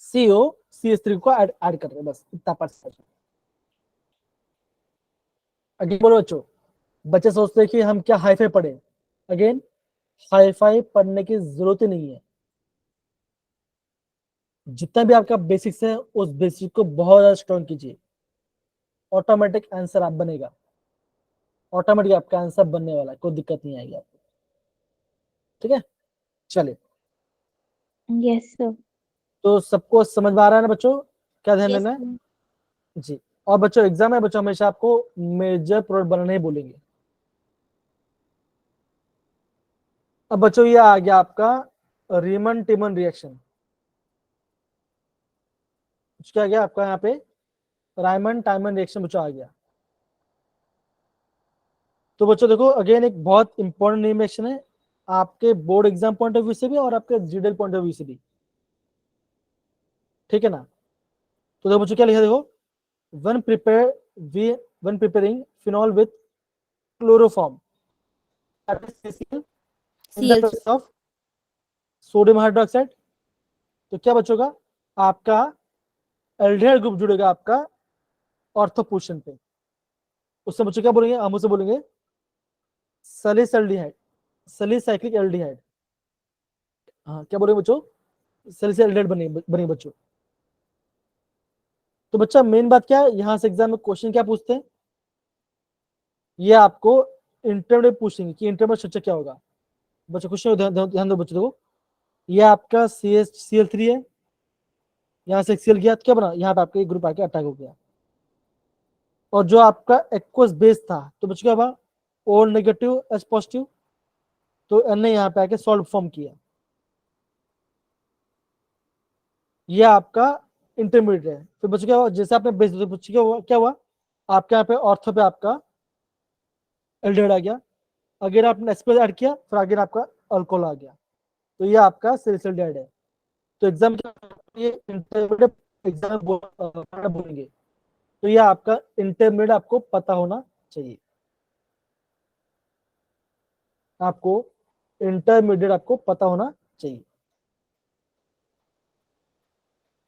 COCH3 को ऐड कर रहे हैं, बस इतना परसेंट। अगेन बोलो बच्चों, बच्चे सोचते हैं कि हम क्या हाईफाई पढ़े, अगेन हाईफाई पढ़ने की जरूरत ही नहीं है। जितना भी आपका बेसिक्स है उस बेसिक को बहुत ज्यादा स्ट्रॉन्ग कीजिए, ऑटोमेटिक आंसर आप बनेगा, ऑटोमेटिक आपका आंसर बनने वाला है, कोई दिक्कत नहीं आएगी आपको। ठीक है, चलिए। Yes, sir. तो सबको समझ में आ रहा है ना बच्चों, क्या ध्यान Yes, देना है sir. जी। और बच्चों एग्जाम है बच्चों, हमेशा आपको मेजर प्रोडक्ट बनाने ही बोलेंगे। अब बच्चों ये आ गया आपका रीमन टिमन रिएक्शन, क्या गया आपका यहाँ पे, रायमन टाइमन रिएक्शन बच्चों आ गया। तो बच्चों देखो अगेन एक बहुत इंपॉर्टेंट रिएक्शन है, आपके board exam point of view से भी और आपके जीडीएल पॉइंट ऑफ व्यू से भी, ठीक है ना। तो देखो बच्चों क्या लिखा, देखो when prepare we when preparing phenol with chloroform that is CCl in the CL3. presence of sodium hydroxide, तो क्या बचोगा आपका एल्डिहाइड ग्रुप जुड़ेगा आपका ऑर्थो पोजीशन पे, उससे बच्चों क्या बोलेंगे, हम उसे बोलेंगे सैलिसल्डिहाइड, सैलिसाइक्लिक एल्डिहाइड। हाँ क्या बोलेंगे बच्चों, सैलिसल्डिहाइड बनेंगे बच्चों। तो बच्चा मेन बात क्या है, यहां से एग्जाम में क्वेश्चन क्या पूछते हैं, ये आपको इंटरमीडिएट पूछेंगे कि इंटरमीडिएट स्ट्रक्चर क्या होगा। बच्चों क्वेश्चन ध्यान दो बच्चों, देखो ये आपका CH3 है, यहाँ से Cl गया तो क्या बना, यहाँ पे आपका ग्रुप आके अटैक हो गया, और जो आपका एक्वस बेस था तो बच्चों क्या हुआ, O नेगेटिव H पॉजिटिव, तो N ने यहाँ पे आके सॉल्ट फॉर्म किया, ये आपका इंटरमीडिएट है। फिर बच्चों क्या हुआ, जैसे आपने बेस तो बच्चों क्या हुआ आपके यहाँ पे ऑर्थो पे आपका एल्डिहाइड आ गया, अगर आपने एस्पेस ऐड किया फिर आगे आपका अल्कोहल आ गया, तो ये आपका सैलिसिलडिहाइड है। तो एग्जाम ये इंटरमीडिएट एग्जाम बोलेंगे, तो ये आपका इंटरमीडिएट आपको पता होना चाहिए, आपको इंटरमीडिएट आपको पता होना चाहिए।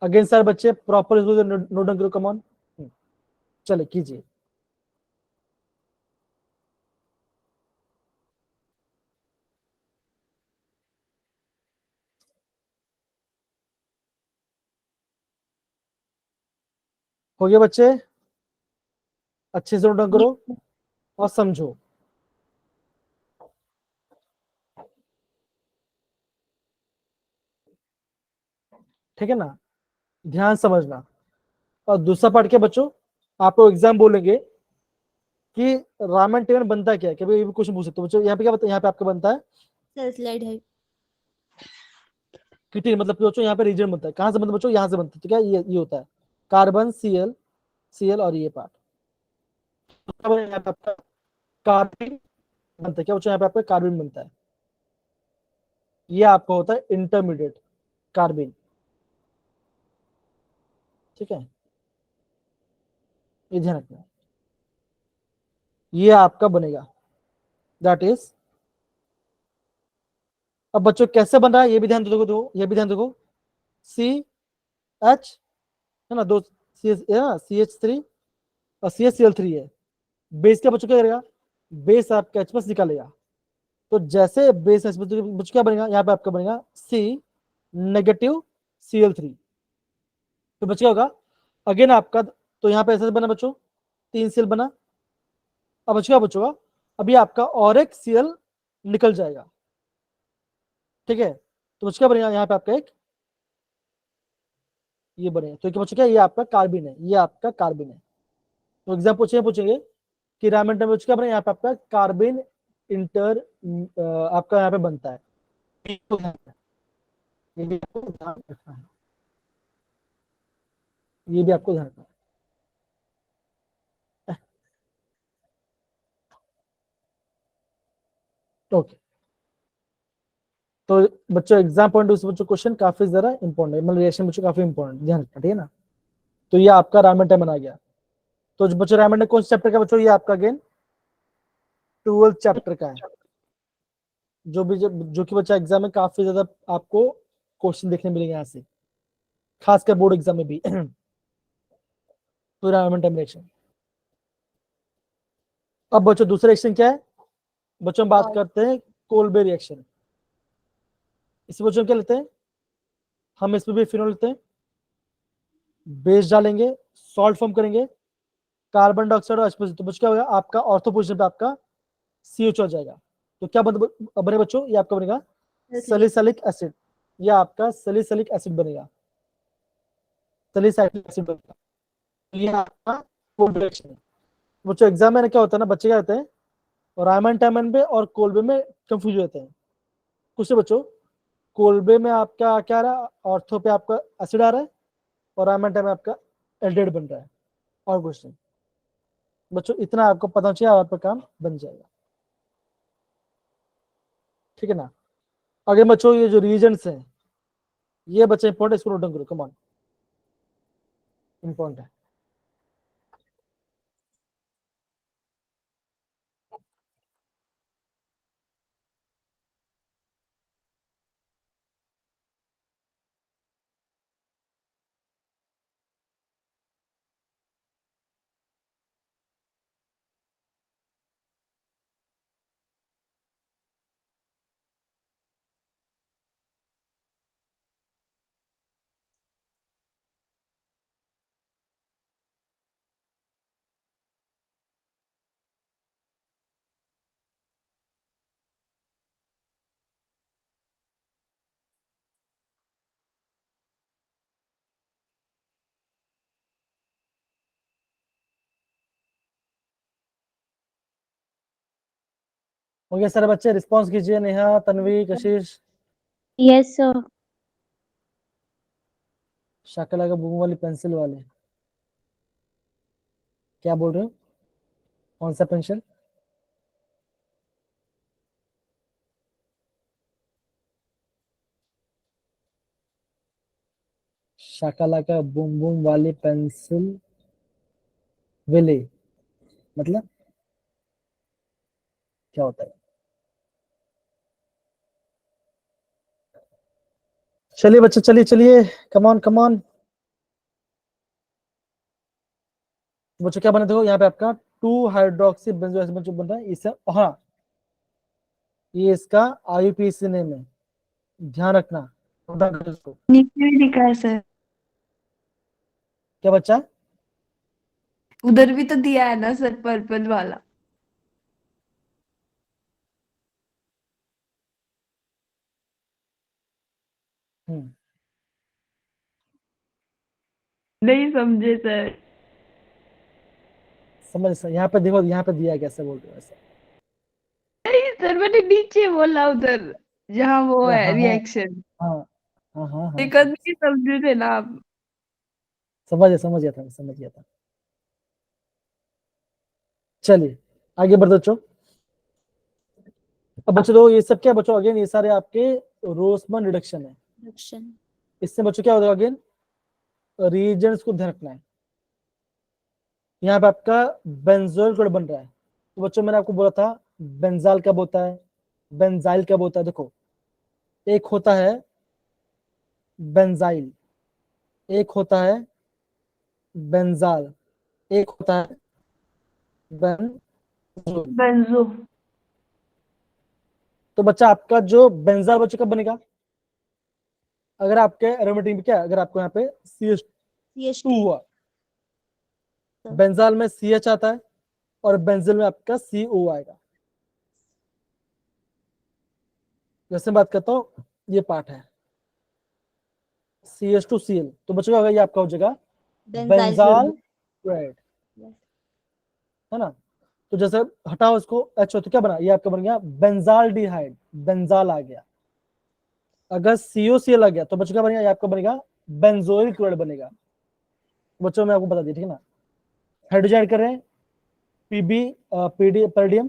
अगेन सर बच्चे प्रॉपर नोट डाउन करो, कम ऑन, चले कीजिए। हो गया बच्चे, अच्छे से नोट डाउन करो और समझो। ठीक है ना, ध्यान समझना। और दूसरा पार्ट क्या बच्चों, आपको एग्जाम बोलेंगे कि रामेन टेबल बनता क्या है, कभी ये भी क्वेश्चन पूछ सकते हो बच्चों। यहाँ पे क्या बता, यहाँ पे आपका बनता है सैलिसिलाइड है। किटिन, मतलब कि बच्चों यहाँ पे रीजन बनता है, कहाँ से बनता है बच्चों, यहाँ से बनता है। तो क्या ये होता है कार्बन सीएल और ये पार्ट, यहाँ पे आपका कार्बिन बनता है। क्या बच्चों यहाँ पे आपका कार्बिन बनता है, ये आपका होता है इंटरमीडिएट कार्बिन। ठीक है, ये ध्यान रखना, ये आपका बनेगा, दैट इज। अब बच्चों कैसे बन रहा है ये भी ध्यान दो, ये भी ध्यान देखो, सी एच है ना, दो सी एच है ना, CH3 और CHCl3 है। बेस क्या बच्चों क्या करेगा, बेस आपका H प्लस निकालेगा, तो जैसे बेस H प्लस बच्चों क्या बनेगा, यहाँ पे आपका बनेगा C-Cl3। तो बच्चों क्या होगा अगेन आपका, तो यहाँ पे ऐसे बना बच्चों, 3 Cl बना। अब बच्चों क्या बचोगा, अभी आपका और एक Cl निकल जाएगा। ठीक है, तो बच्चों क्या बनेगा, यहाँ पे आपका एक ये बनेगा, तो क्या बच्चों क्या, ये आपका कार्बिन है, ये आपका कार्बिन है। तो एग्जाम पूछेंगे कि रामेन में क्या बनेगा, यहाँ पे आपका कार्बिन इंटर आपका यहाँ पे बनता है। ये भी आपको ध्यान रखना है, ये भी आपको ध्यान रखना है। ओके, तो बच्चों एग्जाम पॉइंट से बच्चों क्वेश्चन काफी ज्यादा इंपॉर्टेंट है, मतलब रिएक्शन बच्चों काफी इंपॉर्टेंट, ध्यान रखना, ठीक है ना। तो ये आपका रामेन टाइम बना गया। तो जो बच्चों रामेन कौन सा चैप्टर का बच्चों, ये आपका अगेन 12th चैप्टर का है, जो कि बच्चा एग्जाम में काफी ज्यादा आपको क्वेश्चन देखने मिलेंगे यहाँ से, खासकर बोर्ड एग्जाम में भी। तो रामेन टाइम रिएक्शन। अब बच्चों दूसरा रिएक्शन क्या है बच्चों, हम बात करते हैं कोलबे रिएक्शन। इस बच्चों क्या लेते हैं हम, इसमें भी फिनोल लेते हैं, बेस डालेंगे, सॉल्ट फॉर्म करेंगे, कार्बन डाइऑक्साइड और H+, तो बच्चों क्या होगा आपका ऑर्थो पोजीशन पे आपका CH हो जाएगा। तो क्या बने बच्चों, ये आपका बनेगा सैलिसिलिक एसिड, ये आपका सैलिसिलिक एसिड बनेगा, सैलिसिलिक एसिड बनेगा। तो ये आपका कोल्बे रिएक्शन है। बच्चों एग्जाम में क्या होता है ना, बच्चे क्या होते हैं रायमन टाइमन पे और कोल्बे में कंफ्यूज होते हैं कुछ से बच्चों। कोल्बे में आपका क्या आ रहा है, ऑर्थो पे आपका एसिड आ रहा है, और रायमन टाइम में आपका एल्डिहाइड बन रहा है। और क्वेश्चन बच्चों इतना आपको पता चाहिए, आपका काम बन जाएगा, ठीक है ना। अगर बच्चों ये जो रीजन्स हैं ये बच्चे इंपॉर्टेंट, इसको नोट डाउन करो, कम ऑन, इंपॉर्टेंट है। हो गया सारे बच्चे, रिस्पॉन्स कीजिए, नेहा, तन्वी, कशिश, Yes, sir. शाकला का बूम वाली पेंसिल वाले, क्या बोल रहे हो? कौन सा पेंसिल? शाकला का बूम बूम वाली पेंसिल विले, मतलब क्या होता है? चलिए बच्चे, चलिए चलिए, कम ऑन। बच्चों क्या बना, देखो यहाँ पे आपका 2 हाइड्रोक्सी बेंजोएसिड जो बन रहा है इसे, हाँ ये इसका आईयूपीएसी नेम है, ध्यान रखना, note down करो इसको। नीचे भी लिखा है सर, क्या बच्चा? उधर भी तो दिया है ना सर, पर्पल वाला। हम्म, नहीं समझे सर। समझ सर, यहाँ पे देखो, यहाँ पे दिया है, कैसे बोल रहे हो ऐसा? नहीं सर, मैंने नीचे बोला उधर, जहाँ वो अरे है हाँ हाँ रिएक्शन। हाँ हाँ हाँ हाँ, एक नहीं समझे थे ना आप। समझ गया था, समझ गया था। चलिए आगे बढ़ बच्चों। अब बच्चों देखो, ये सब क्या बच्चों, अगेन ये सारे आपके रोसमन रिडक्शन है। रिडक्शन। इससे बच्चों क्या होगा, अगेन रीजेंट्स को ध्यान रखना है। यहाँ पे आपका बेंजोइल क्लोराइड बन रहा है, तो बच्चों मैंने आपको बोला था बेंजाल कब होता है, बेंजाइल कब होता है। देखो, एक होता है बेंजाइल, एक होता है बेंजाल, एक होता है बेंजोइल। बेंजो। तो बच्चा आपका जो बेंजाल बच्चों कब बनेगा, अगर आपके एरोमेटिक में क्या है, अगर आपको यहाँ पे CH2 CH2। हुआ, बेंजाल में CH आता है और बेंजिल में आपका CO आएगा। जैसे मैं बात करता हूँ, ये पार्ट है CH2Cl, तो बच्चों अगर ये आपका हो जाएगा बेंजाइल बेंजाल क्लोराइड। क्लोराइड, है ना। तो जैसे हटाओ इसको H, तो क्या बना, ये आपका बन गया बेंजाल डिहाइड, बेंजाल आ गया। अगर COCl आ गया तो बच्चों क्या बनेगा, ये आपका बनेगा बेंजोइल क्लोराइड बनेगा। बच्चों मैं आपको बता दिया, ठीक है ना। हाइड्रोजन ऐड कर रहे हैं, पीबी पीडी पेरिडियम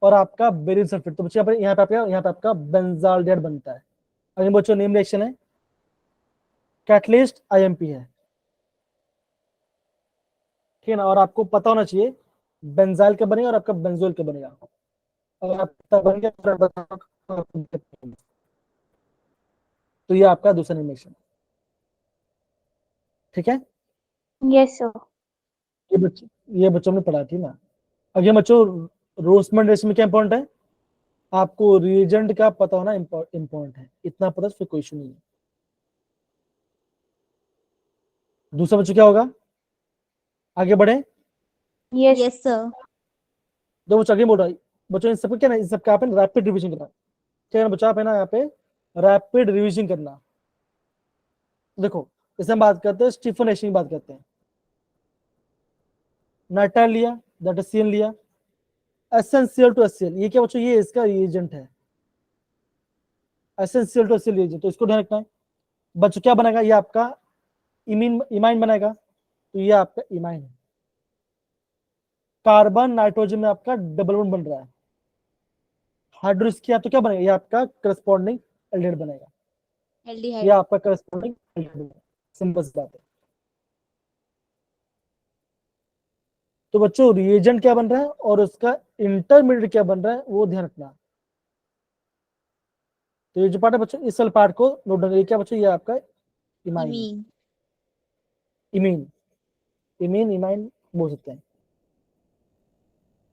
और आपका बेरिल सल्फेट, तो बच्चों यहाँ पे आपका बेंजाल डिहाइड बनता है। अगर बच्चों नेम रिएक्शन है, कैटलिस्ट IMP है, ठीक है ना। और आपको पता होना चाहिए बेंजाइल का बनेगा और आपका बेंजोइल का बनेगा। अगर आपका बन गया तो ये आपका दूसरा एनिमेशन, ठीक है। Yes, sir. ये बच्चों ने पढ़ा थी ना। अब ये बच्चों रोसमन रेस में क्या इंपॉर्टेंट है, आपको रिएजेंट का पता होना इंपॉर्टेंट है, इतना पता फिर कोई इशू नहीं है। दूसरा बच्चों क्या होगा, आगे बढ़े। Yes. Yes sir. दो बच्चों आगे बोल रहा है, बच्चों इन सबको क्या ना, इन सबका आप रैपिड रिविजन करना, ठीक है ना बच्चों, आप है ना यहाँ पे रैपिड रिविजन करना। देखो, इसे हम बात करते हैं स्टीफन हेशिंग की बात करते हैं। नाइट्राइल लिया, दैट इज CN लिया, एसेंशियल टू HCl, ये क्या बच्चों, ये इसका रिएजेंट है, एसेंशियल टू HCl रिएजेंट, तो इसको ध्यान रखना है। बच्चों क्या बनाएगा, ये आपका इमीन इमाइन बनाएगा, तो ये आपका इमाइन है। कार्बन नाइट्रोजन में आपका डबल बॉन्ड बन रहा है, हाइड्रोक्स किया तो क्या बनेगा, ये आपका करस्पॉन्डिंग एल्डिहाइड बनेगा, ये एल्डिहाइड। आपका करस्पॉन्डिंग एल्डिहाइड बनेगा। सिंपल सी बात है। तो बच्चों रिएजेंट क्या बन रहा है और उसका इंटरमीडिएट क्या बन रहा है वो ध्यान रखना। तो ये जो पार्ट है बच्चों, इस वाले पार्ट को नोट डाउन, ये क्या बच्चों, ये आपका imine, imine. Imine, imine imine बोल सकते हैं,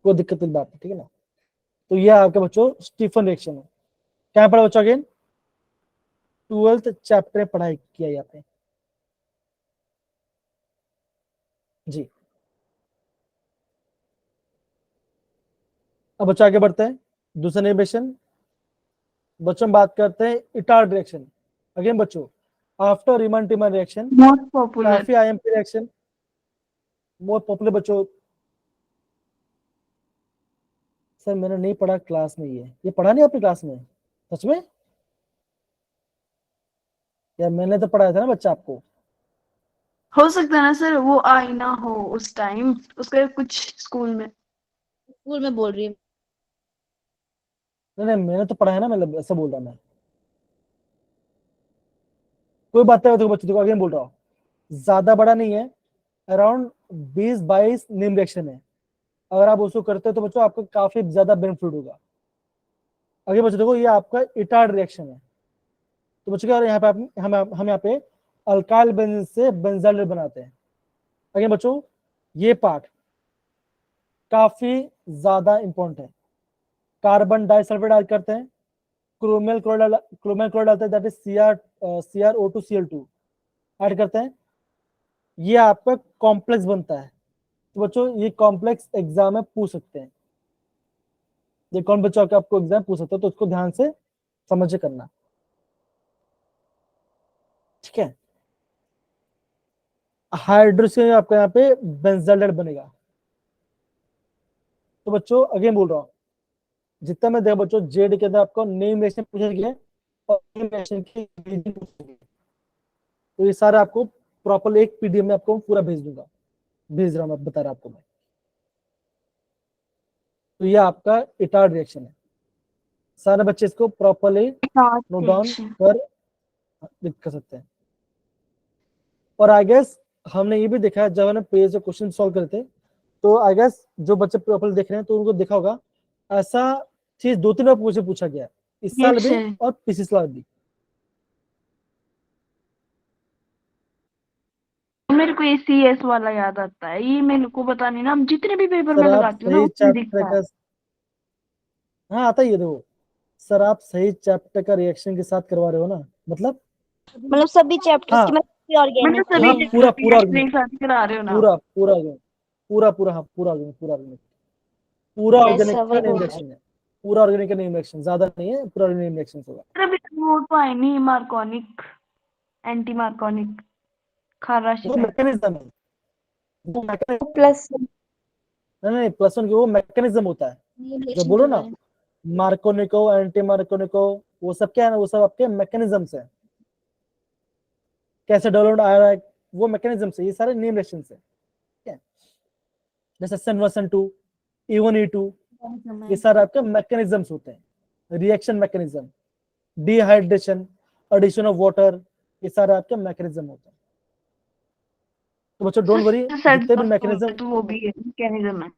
कोई दिक्कत की बात है, ठीक है ना। तो ये आपका बच्चों स्टीफन रिएक्शन है। क्या पढ़ा बच्चों, अगेन 12th चैप्टर में पढ़ाई किया जाता है जी। अब बच्चों आगे बढ़ते हैं, दूसरा रिएक्शन बच्चों बात करते हैं इटार्ड रिएक्शन। अगेन बच्चों, आफ्टर रीमन टीमन रिएक्शन, मोस्ट पॉपुलर। काफी IMP रिएक्शन, मोस्ट पॉपुलर बच्चों। सर मैंने नहीं पढ़ा क्लास में, ये पढ़ा नहीं आपने क्लास में, सच में? या मैंने तो पढ़ाया था ना बच्चा आपको। हो सकता है ना सर वो आई ना हो उस टाइम उसके कुछ स्कूल में। स्कूल में बोल रही है। नहीं नहीं, मैंने तो पढ़ाया ना, मतलब ऐसा बोल रहा मैं। कोई बात नहीं, देखो बच्चों, देखो अगेन बोल रहा हूँ, ज्यादा बड़ा नहीं है, अराउंड 20-22 नेम रिएक्शन है। अगर आप उसको करते हो तो बच्चों आपको काफी ज्यादा बेनिफिट होगा। आगे बच्चों देखो, ये आपका इटार्ड रिएक्शन है। तो बच्चों क्या, यहाँ पे हम यहाँ पे अल्काइल बेंजीन से बेंजाइल बनाते हैं। आगे बच्चों, ये पार्ट काफी ज्यादा इंपॉर्टेंट है। कार्बन डाइसल्फाइड ऐड करते हैं, क्रोमियल क्लोराइड डालते हैं, दैट इज CrO2Cl2 ऐड करते हैं। ये आपका कॉम्प्लेक्स बनता है। तो बच्चों ये कॉम्प्लेक्स एग्जाम में पूछ सकते हैं। ये कौन बच्चों का आपको एग्जाम पूछ सकते हो, तो उसको ध्यान से समझ के करना, ठीक है। हाइड्रोजन आपका यहाँ पे बेंजाइल बनेगा। तो बच्चों अगेन बोल रहा हूँ, जितना मैं देखा बच्चों, जेड के अंदर आपको नेम रिएक्शन पूछा गया है और नेम रिएक्शन की रीजन पूछा गया है। तो ये सारा आपको प्रॉपर एक पीडीएफ में आपको पूरा भेज दूंगा, भेज रहा हूँ मैं, बता रहा आपको मैं। तो ये आपका इटार्ड रिएक्शन है। सारे बच्चे इसको प्रॉपरली नोट डाउन कर सकते हैं। और आई गेस हमने ये भी देखा है, जब हमने पेज से क्वेश्चन सॉल्व करते तो आई गेस जो बच्चे प्रॉपर देख रहे हैं तो उनको देखा होगा, ऐसा चीज 2-3 बार पूछा गया है, इस साल यस भी सर। और पिछले साल भी। मेरे को ये CS वाला याद आता है, ये मेरे को पता नहीं ना, हम जितने भी पेपर में सर आप लगाती हूँ ना सही उसमें चैप्टर दिखता है। का, हाँ आता ही है, देखो सर आप सही चैप्टर का रिएक्शन के साथ करवा रहे हो ना, मतलब मतलब सभी चैप्टर्स की, हाँ मतलब मतलब ऑर्गेनिक सभी हाँ, की। पूरा पूरा रिएक्शन ऑर्गेनिक, एक साथ करा रहे हो ना। पूरा पूरा organic, पूरा पूरा हाँ पूरा ऑर्गेनिक, पूरा ऑर्गेनिक, पूरा यस ऑर्गेनिक सर, का वही नेम बोल रहे रिएक्शन है। पूरा ऑर्गेनिक का नेम रिएक्शन ज्यादा नहीं है, पूरा नेम रिएक्शन होगा। सर अभी वो तो आई नहीं मार्कोनिक, एंटी मार्कोनिक, खाराश वो में। मैकेनिज्म है, वो मैकेनिज्म, प्लस नहीं प्लस वन की वो मैकेनिज्म होता है। हैं, जो रिएक्शन बोलो कर रहे ना, हैं। मार्कोनिको एंटी मार्कोनिको, वो सब क्या है ना, वो सब आपके मैकेनिज्म्स है, कैसे डेवलप आ रहा है, वो मैकेनिज्म से, ये सारे नेम रिएक्शन है, ठीक है। जैसे सन 1 सन 2 E1 E2, ये सारे आपके मैकेनिज्म्स होते हैं, reaction mechanism, dehydration, addition of water, ये सारे आपके मैकेनिज्म होते हैं। तो बच्चों डोंट वरी, सर जितने भी मैकेनिज्म, तो वो भी है मैकेनिज्म है।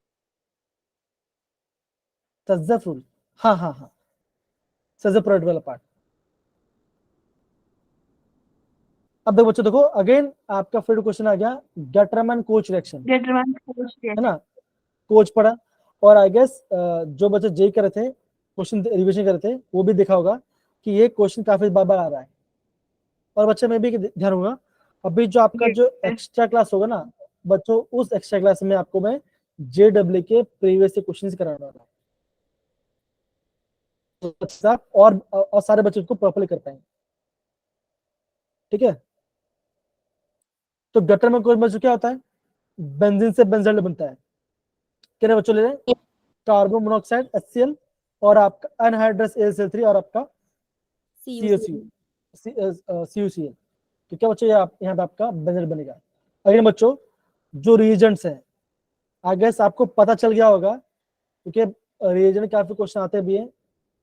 सज्जफुल, हाँ हाँ हाँ, सज्जफुल वाला पार्ट। अब देखो बच्चों, देखो अगेन आपका फिर क्वेश्चन आ गया, गटरमैन कोच रिएक्शन, गेटरमैन है ना, कोच पढ़ा। और आई गेस जो बच्चे जे कर रहे थे, क्वेश्चन रिविजन कर रहे थे, वो भी देखा होगा कि ये क्वेश्चन काफी बार बार आ रहा है। और बच्चे में भी ध्यान होगा, अभी जो आपका जो एक्स्ट्रा क्लास होगा ना बच्चों, उस एक्स्ट्रा क्लास में आपको मैं JW के प्रीवियस से क्वेश्चन कराना होगा, तो आप और सारे बच्चे उसको प्रॉपरली कर पाएंगे, ठीक है। तो गटर में कोई बच्चों क्या होता है, बेंजीन से बेंजाइल बनता है। कितने बच्चों ले रहे हैं, कार्बन मोनोऑक्साइड HCl और आपका अनहाइड्रस AlCl3 और आपका CuCl। तो क्या बच्चों, यहाँ पे आपका बेंजाइल बनेगा। अगले बच्चों, जो रिएजेंट्स हैं, आई गेस आपको पता चल गया होगा, क्योंकि रिएजेंट काफी क्वेश्चन आते भी है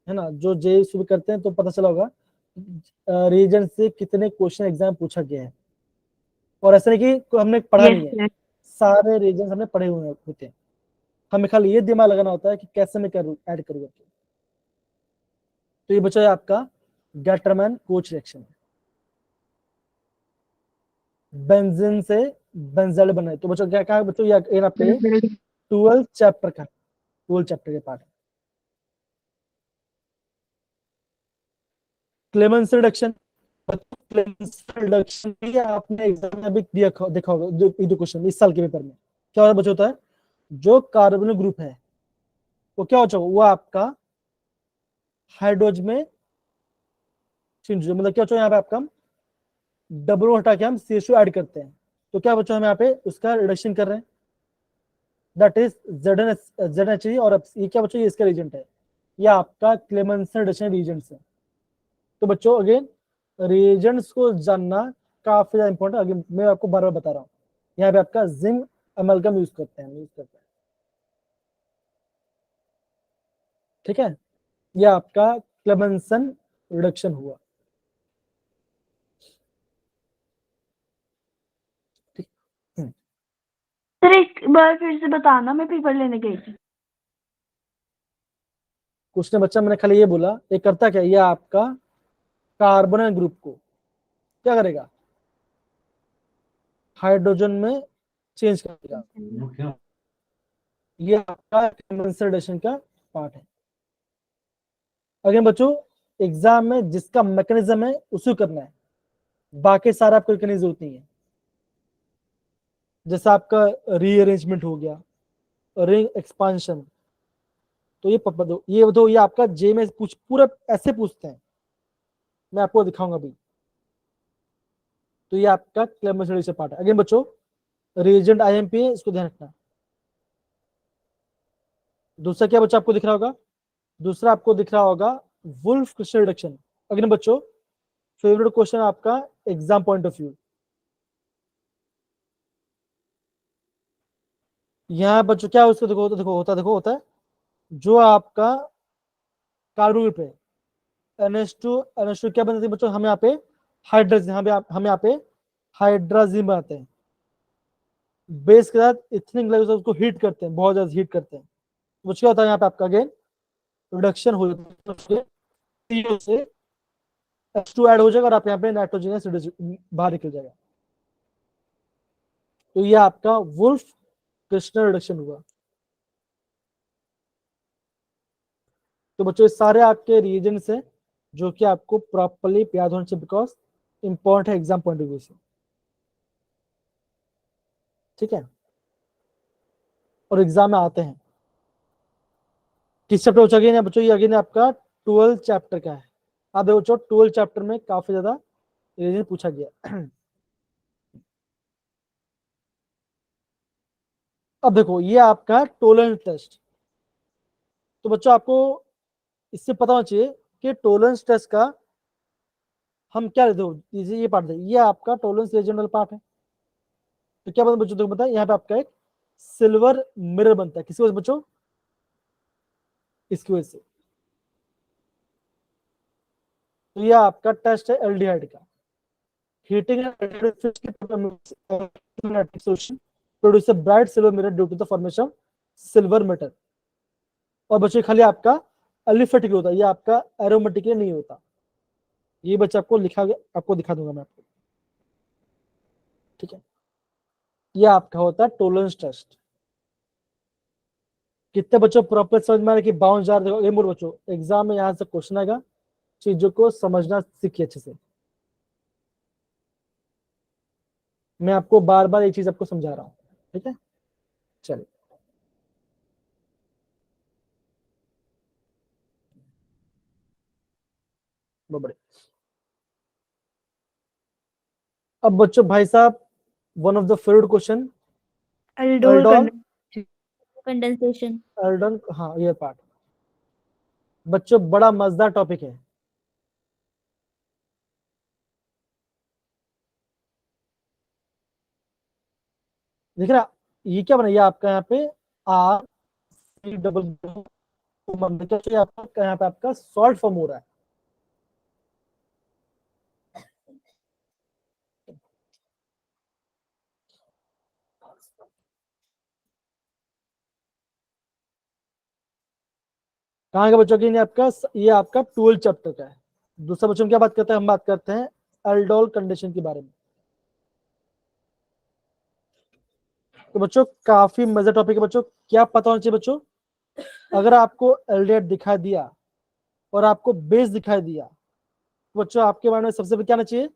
ना, जो जे शुरू करते हैं तो पता चला होगा रिएजेंट से कितने क्वेश्चन एग्जाम पूछा गया है। और ऐसा नहीं कि हमने पढ़ा नहीं है, यस सारे रिएजेंट्स हमने पढ़े हुए होते हैं, हमें खाली ये दिमाग लगाना होता है कि कैसे मैं करूँ, ऐड करूँगा। तो ये बच्चा है आपका गैटरमैन कोच रिएक्शन, बेंजीन से बेंजाइल बने। तो बच्चों क्या कहा बच्चों, ये आपके 12 चैप्टर का, 12 चैप्टर के part. Clemens reduction, Clemens reduction भी आपने एग्जाम में भी देखा होगा, जो क्वेश्चन इस साल के पेपर में क्या होता है बच्चों, होता है जो कार्बोनिल ग्रुप है वो क्या हो जाएगा, वो आपका हाइड्रोजन में चेंज हो जाएगा। मतलब क्या हो, यहाँ पे आपका डबल हटा के हम CH2 ऐड करते हैं, तो क्या बच्चों हम यहाँ पे उसका रिडक्शन कर रहे हैं, दैट इज ZNH और ये क्या बच्चों, ये इसका रीजेंट है, ये आपका क्लेमेंसन रिडक्शन रीजेंट है। तो बच्चों अगेन रिएजेंट्स को जानना काफी ज्यादा इंपॉर्टेंट, आगे मैं आपको बार बार बता रहा हूँ। यहाँ पे आपका जिंक अमलगम यूज करते हैं, ठीक है। यह आपका क्लेमेंसन रिडक्शन हुआ। सर एक बार फिर से बताना, मैं पेपर लेने गई थी। कुछ ने बच्चा, मैंने खाली ये बोला, ये करता क्या, ये आपका कार्बोनिल ग्रुप को क्या करेगा, हाइड्रोजन में चेंज करेगा। ये आपका कंडेंसेशन का पार्ट है। अगेन बच्चों, एग्जाम में जिसका मैकेनिज्म है उसी को करना है, बाकी सारा आपको करने की जरूरत नहीं है। जैसा आपका रीअरेंजमेंट हो गया, रिंग एक्सपांशन, तो ये आपका जे में कुछ पूरा ऐसे पूछते हैं, मैं आपको दिखाऊंगा अभी। तो ये आपका क्लेमेंसेशन पार्ट है। अगेन बच्चों, रिएजेंट आईएमपी है, इसको ध्यान रखना। दूसरा क्या बच्चा आपको दिख रहा होगा, दूसरा आपको दिख रहा होगा वुल्फ क्रिस्टल रिडक्शन। अगेन बच्चों, फेवरेट क्वेश्चन आपका एग्जाम पॉइंट ऑफ व्यू। यहाँ बच्चों क्या उसको देखो, होता है जो आपका कार्बन ग्रुप है NH2 क्या बनाते हैं बच्चों, हम यहाँ पे हाइड्रोजन, हम यहाँ पे हाइड्रोजन बनाते हैं, बेस के साथ इथेनिक ग्लाइकोल उसको हीट करते हैं, बहुत ज्यादा हीट करते हैं। तो क्या होता है यहाँ पे आपका अगेन रिडक्शन हो जाता है, CO से H2 ऐड हो जाएगा और आप यहाँ पे नाइट्रोजन बाहर निकल जाएगा। तो ये आपका वुल्फ क्रिस्टल रिडक्शन हुआ। तो बच्चों ये सारे आपके रीजन्स हैं जो कि आपको प्रॉपर्ली याद होने चाहिए, बिकॉज इंपॉर्टेंट है एग्जाम पॉइंट ऑफ व्यू से, ठीक है। और एग्जाम में आते हैं। किस चैप्टर बच्चों अगेन है बच्चों, ये अगेन आपका 12 चैप्टर का है। आप देखो बच्चों 12 चैप्टर में काफी ज्यादा रीजन पूछा गया। अब देखो ये आपका टोलरेंस टेस्ट। तो बच्चों आपको इससे पता होना चाहिए कि टोलरेंस टेस्ट का हम क्या लेते हो, ये पार्ट है, ये आपका टोलरेंस रीजनल पार्ट है। तो क्या बता बच्चों, बताया यहाँ पे आपका एक सिल्वर मिरर बनता है, किसकी वजह से बच्चों, इसकी वजह से। तो ये आपका टेस्ट है एल्डिहाइड का। Heating produce bright silver mirror due to the formation of silver metal. और बच्चों खाली आपका एलिफेटिक होता है, ये आपका एरोमेटिक नहीं होता। ये बच्चा आपको आपको दिखा दूंगा मैं आपको, ठीक है। ये आपका होता है टोलरेंस टेस्ट। कितने बच्चों प्रॉपर समझ में आ रहा है कि बाउंस जार, देखो ये मोर बच्चों एग्जाम में यहाँ से क्वेश्चन आएगा, चीजों को समझना सीखिए अच्छे से। मैं आपको बार बार एक चीज आपको समझा रहा हूँ, ठीक है। चलिए बड़े। अब बच्चों भाई साहब, one of the favourite question, Aldol aldol, condensation. Aldol, हाँ ये पार्ट बच्चों बड़ा मजेदार टॉपिक है। देख रहा, ये क्या बना, ये आपका यहाँ पे R C डबल, आपका यहाँ पे आपका सॉल्ट फॉर्म हो रहा है। कहाँ का बच्चों की, ये आपका 12 चैप्टर का है। दूसरा बच्चों क्या बात करते हैं, हम बात करते हैं एल्डोल कंडीशन के बारे में। तो बच्चों काफी मजेदार टॉपिक है बच्चों। क्या पता होना चाहिए बच्चों, अगर आपको एल्डिहाइड दिखाई दिया और आपको बेस दिखाई दिया, तो बच्चों आपके माइंड में सबसे पहले क्या आना चाहिए,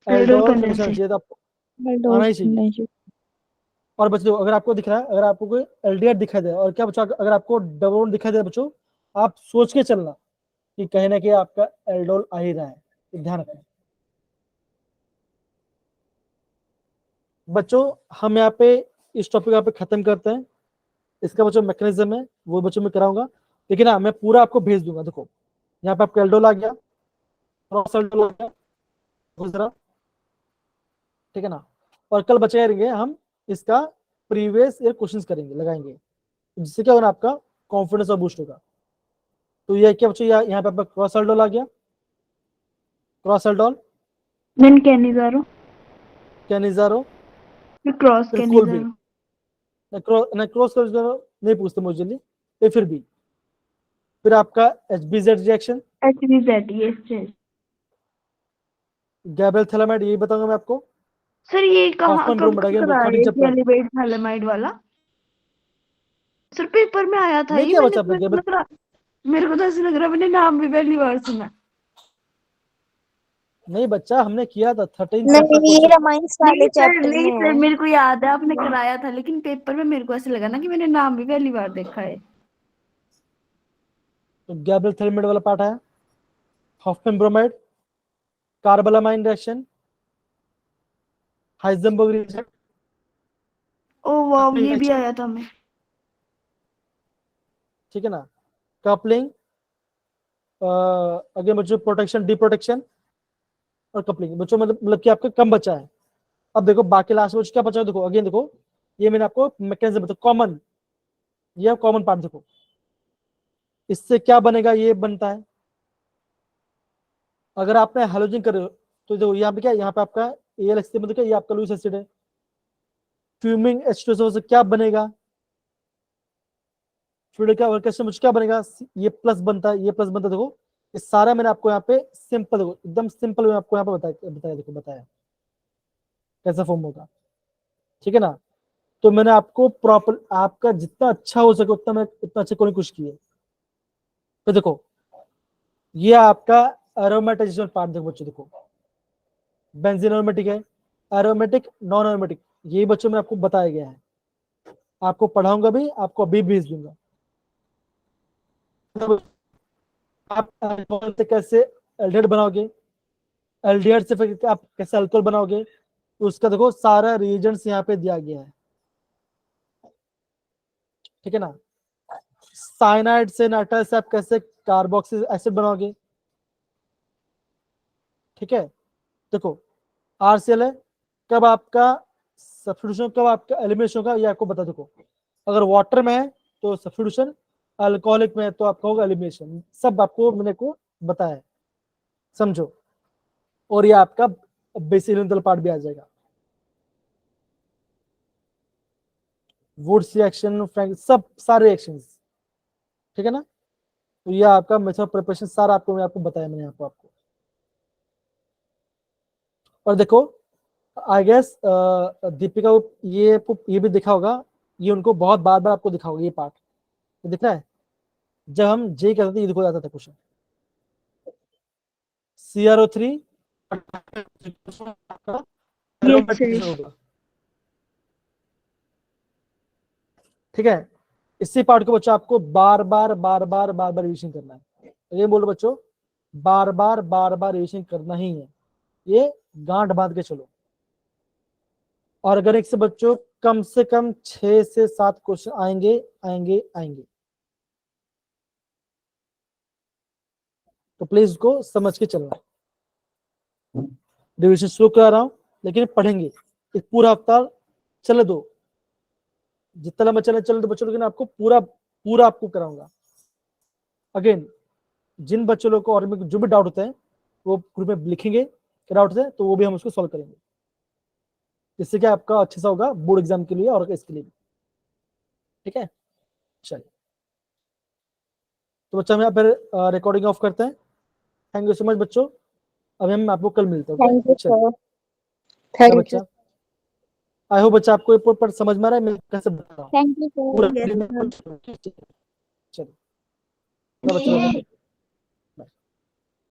एल्डोल कंडीशन आना चाहिए, तो आपको आना ही चाहिए। और बच्चों अगर आपको दिख रहा है, अगर आपको कोई एल्डिहाइड दिखाई दे, और क्या बच्चों अगर आपको डबल बॉन्ड दिखाई दे बच्चों, आप सोच के चलना कि कहीं ना कहीं आपका एल्डोल आ ही रहा है, तो ध्यान रखना बच्चों। हम यहाँ पे इस टॉपिक यहाँ पे खत्म करते हैं। इसका बच्चों मैकेनिज्म है वो बच्चों में कराऊंगा, लेकिन हाँ मैं पूरा आपको भेज दूंगा। देखो यहाँ पे आपका एल्डोल आ गया, क्रॉस अल्डोल आ गया गुजरा, ठीक है ना। और कल बचे रहेंगे हम इसका प्रीवियस ईयर क्वेश्चंस करेंगे, लगाएंगे, जिससे क्या होगा आपका कॉन्फिडेंस और बूस्ट होगा। तो ये क्या बच्चों, यहाँ पे आपका क्रॉस अल्डोल आ गया, cross aldol, then Cannizzaro, Cannizzaro, फिर क्रॉस फिर कोलबी, कैनिजारो, क्रॉस नहीं पूछते मुझे, ये फिर आपका HBZ reaction, HBZ, yes. Gabriel phthalimide, यही बताऊंगा मैं आपको। सर ये कहाँ हॉफमैन कब ब्रोमाइड, अगेन कराया 13 चैप्टर। एलिवेट थैलेमाइड वाला? सर पेपर में आया था नहीं ये, क्या मैंने बचा आपने गैब्रियल? मेरे को तो ऐसे लग रहा है मैंने नाम भी पहली बार सुना। नहीं बच्चा, हमने किया था 13 चैप्टर नहीं, ये क्वेश्चन। रामायण वाले चैप्टर नहीं में सर, है। मेरे को याद है आपने कराया था, लेकिन पेपर में मेरे को ऐसे लगा ना कि मैंने नाम भी पहली बार देखा है। तो गैब्रियल थैलामाइड वाला पार्ट है, Hofmann bromide, carbylamine reaction, Heisenberg reaction, ओ वाह, ये भी आया था मैं। ठीक है ना। कपलिंग, अगेन बच्चों प्रोटेक्शन, डी प्रोटेक्शन और कपलिंग बच्चों, मतलब कि आपका कम बचा है। अब देखो बाकी लास्ट में क्या बचा है, देखो अगेन देखो, ये मैंने आपको मैकेनिज्म बताया, कॉमन, ये कॉमन पार्ट देखो, इससे क्या बनेगा, ये बनता है। अगर आपने हैलोजन कर रहे हो तो देखो यहाँ पे क्या है, यहाँ पे आपका AlHC मतलब क्या, ये आपका लुईस एसिड है। फ्यूमिंग H2SO से क्या बनेगा, फिर क्या कैसे मुझे क्या बनेगा, ये प्लस बनता है, ये प्लस बनता है। देखो ये सारा मैंने आपको यहाँ पे सिंपल, देखो एकदम सिंपल में आपको यहाँ पे बताया देखो, बताया कैसा फॉर्म होगा, ठीक है ना। तो मैंने आपको प्रॉपर, आपका जितना अच्छा हो सके उतना मैं उतना अच्छा कोई कुछ किए। तो देखो ये आपका एरोमेटाइजेशन पार्ट, देखो बच्चों देखो, बेंजीन एरोमेटिक है, एरोमेटिक, नॉन एरोमेटिक, यही बच्चों में आपको बताया गया है। आपको पढ़ाऊंगा भी, आपको अभी भेज दूंगा। आप अल्कोहल से कैसे एल्डिहाइड बनाओगे, एल्डिहाइड से फिर आप कैसे अल्कोहल बनाओगे, तो उसका देखो सारा रीजन्स यहाँ पे दिया गया है, ठीक है ना। साइनाइड से नाइट्राइल से आप कैसे कार्बोक्सिलिक एसिड बनाओगे, ठीक है। देखो RCl है, कब आपका सब्स्टिट्यूशन, कब आपका एलिमिनेशन होगा, ये आपको बता। देखो अगर वाटर में है तो सब्स्टिट्यूशन, अल्कोहलिक में है तो आपका होगा एलिमिनेशन, सब आपको मैंने को बताया है, समझो। और ये आपका बेसिक एलिमेंटल पार्ट भी आ जाएगा, वुड्स रिएक्शन, सब सारे रिएक्शंस, ठीक है ना। तो ये आपका मेथड प्रिपरेशन सारा आपको मैं आपको बताया मैंने यहाँ पे आपको। और देखो आई गेस दीपिका को ये भी दिखा होगा, ये उनको बहुत बार बार आपको दिखा होगा ये पार्ट, तो दिख रहा है जब हम जे करते थे ये देखो जाता था क्वेश्चन, CrO3 होगा, ठीक है। इसी पार्ट को बच्चों आपको बार बार बार बार बार बार रिविजन करना है। ये बोलो बच्चों, बार बार बार बार रिविजन करना ही है, ये गांठ बांध के चलो। और अगर एक से बच्चों कम से कम 6 से 7 क्वेश्चन आएंगे आएंगे आएंगे, तो प्लीज उसको समझ के चलना। रिविजन शुरू करा रहा हूं, लेकिन पढ़ेंगे इस पूरा हफ्ता, चले दो जितना लंबा चले दो बच्चों, लेकिन आपको पूरा पूरा आपको कराऊंगा। अगेन जिन बच्चों लोग को और में जो भी डाउट होते हैं वो ग्रुप में लिखेंगे डाउट है, तो वो भी हम उसको सॉल्व करेंगे, इससे क्या आपका अच्छा सा होगा बोर्ड एग्जाम के लिए और इसके लिए भी, ठीक है। चलिए तो बच्चा हम यहाँ पर रिकॉर्डिंग ऑफ करते हैं। थैंक यू सो मच बच्चों, अभी हम आपको कल मिलते हैं। थैंक यू चलिए सर। Thank you. बच्चा, आई होप बच्चा आपको ये पर समझ में आ रहा है मैं कैसे बता रहा हूँ थैंक यू पूरा। सर। चलिए बच्चा।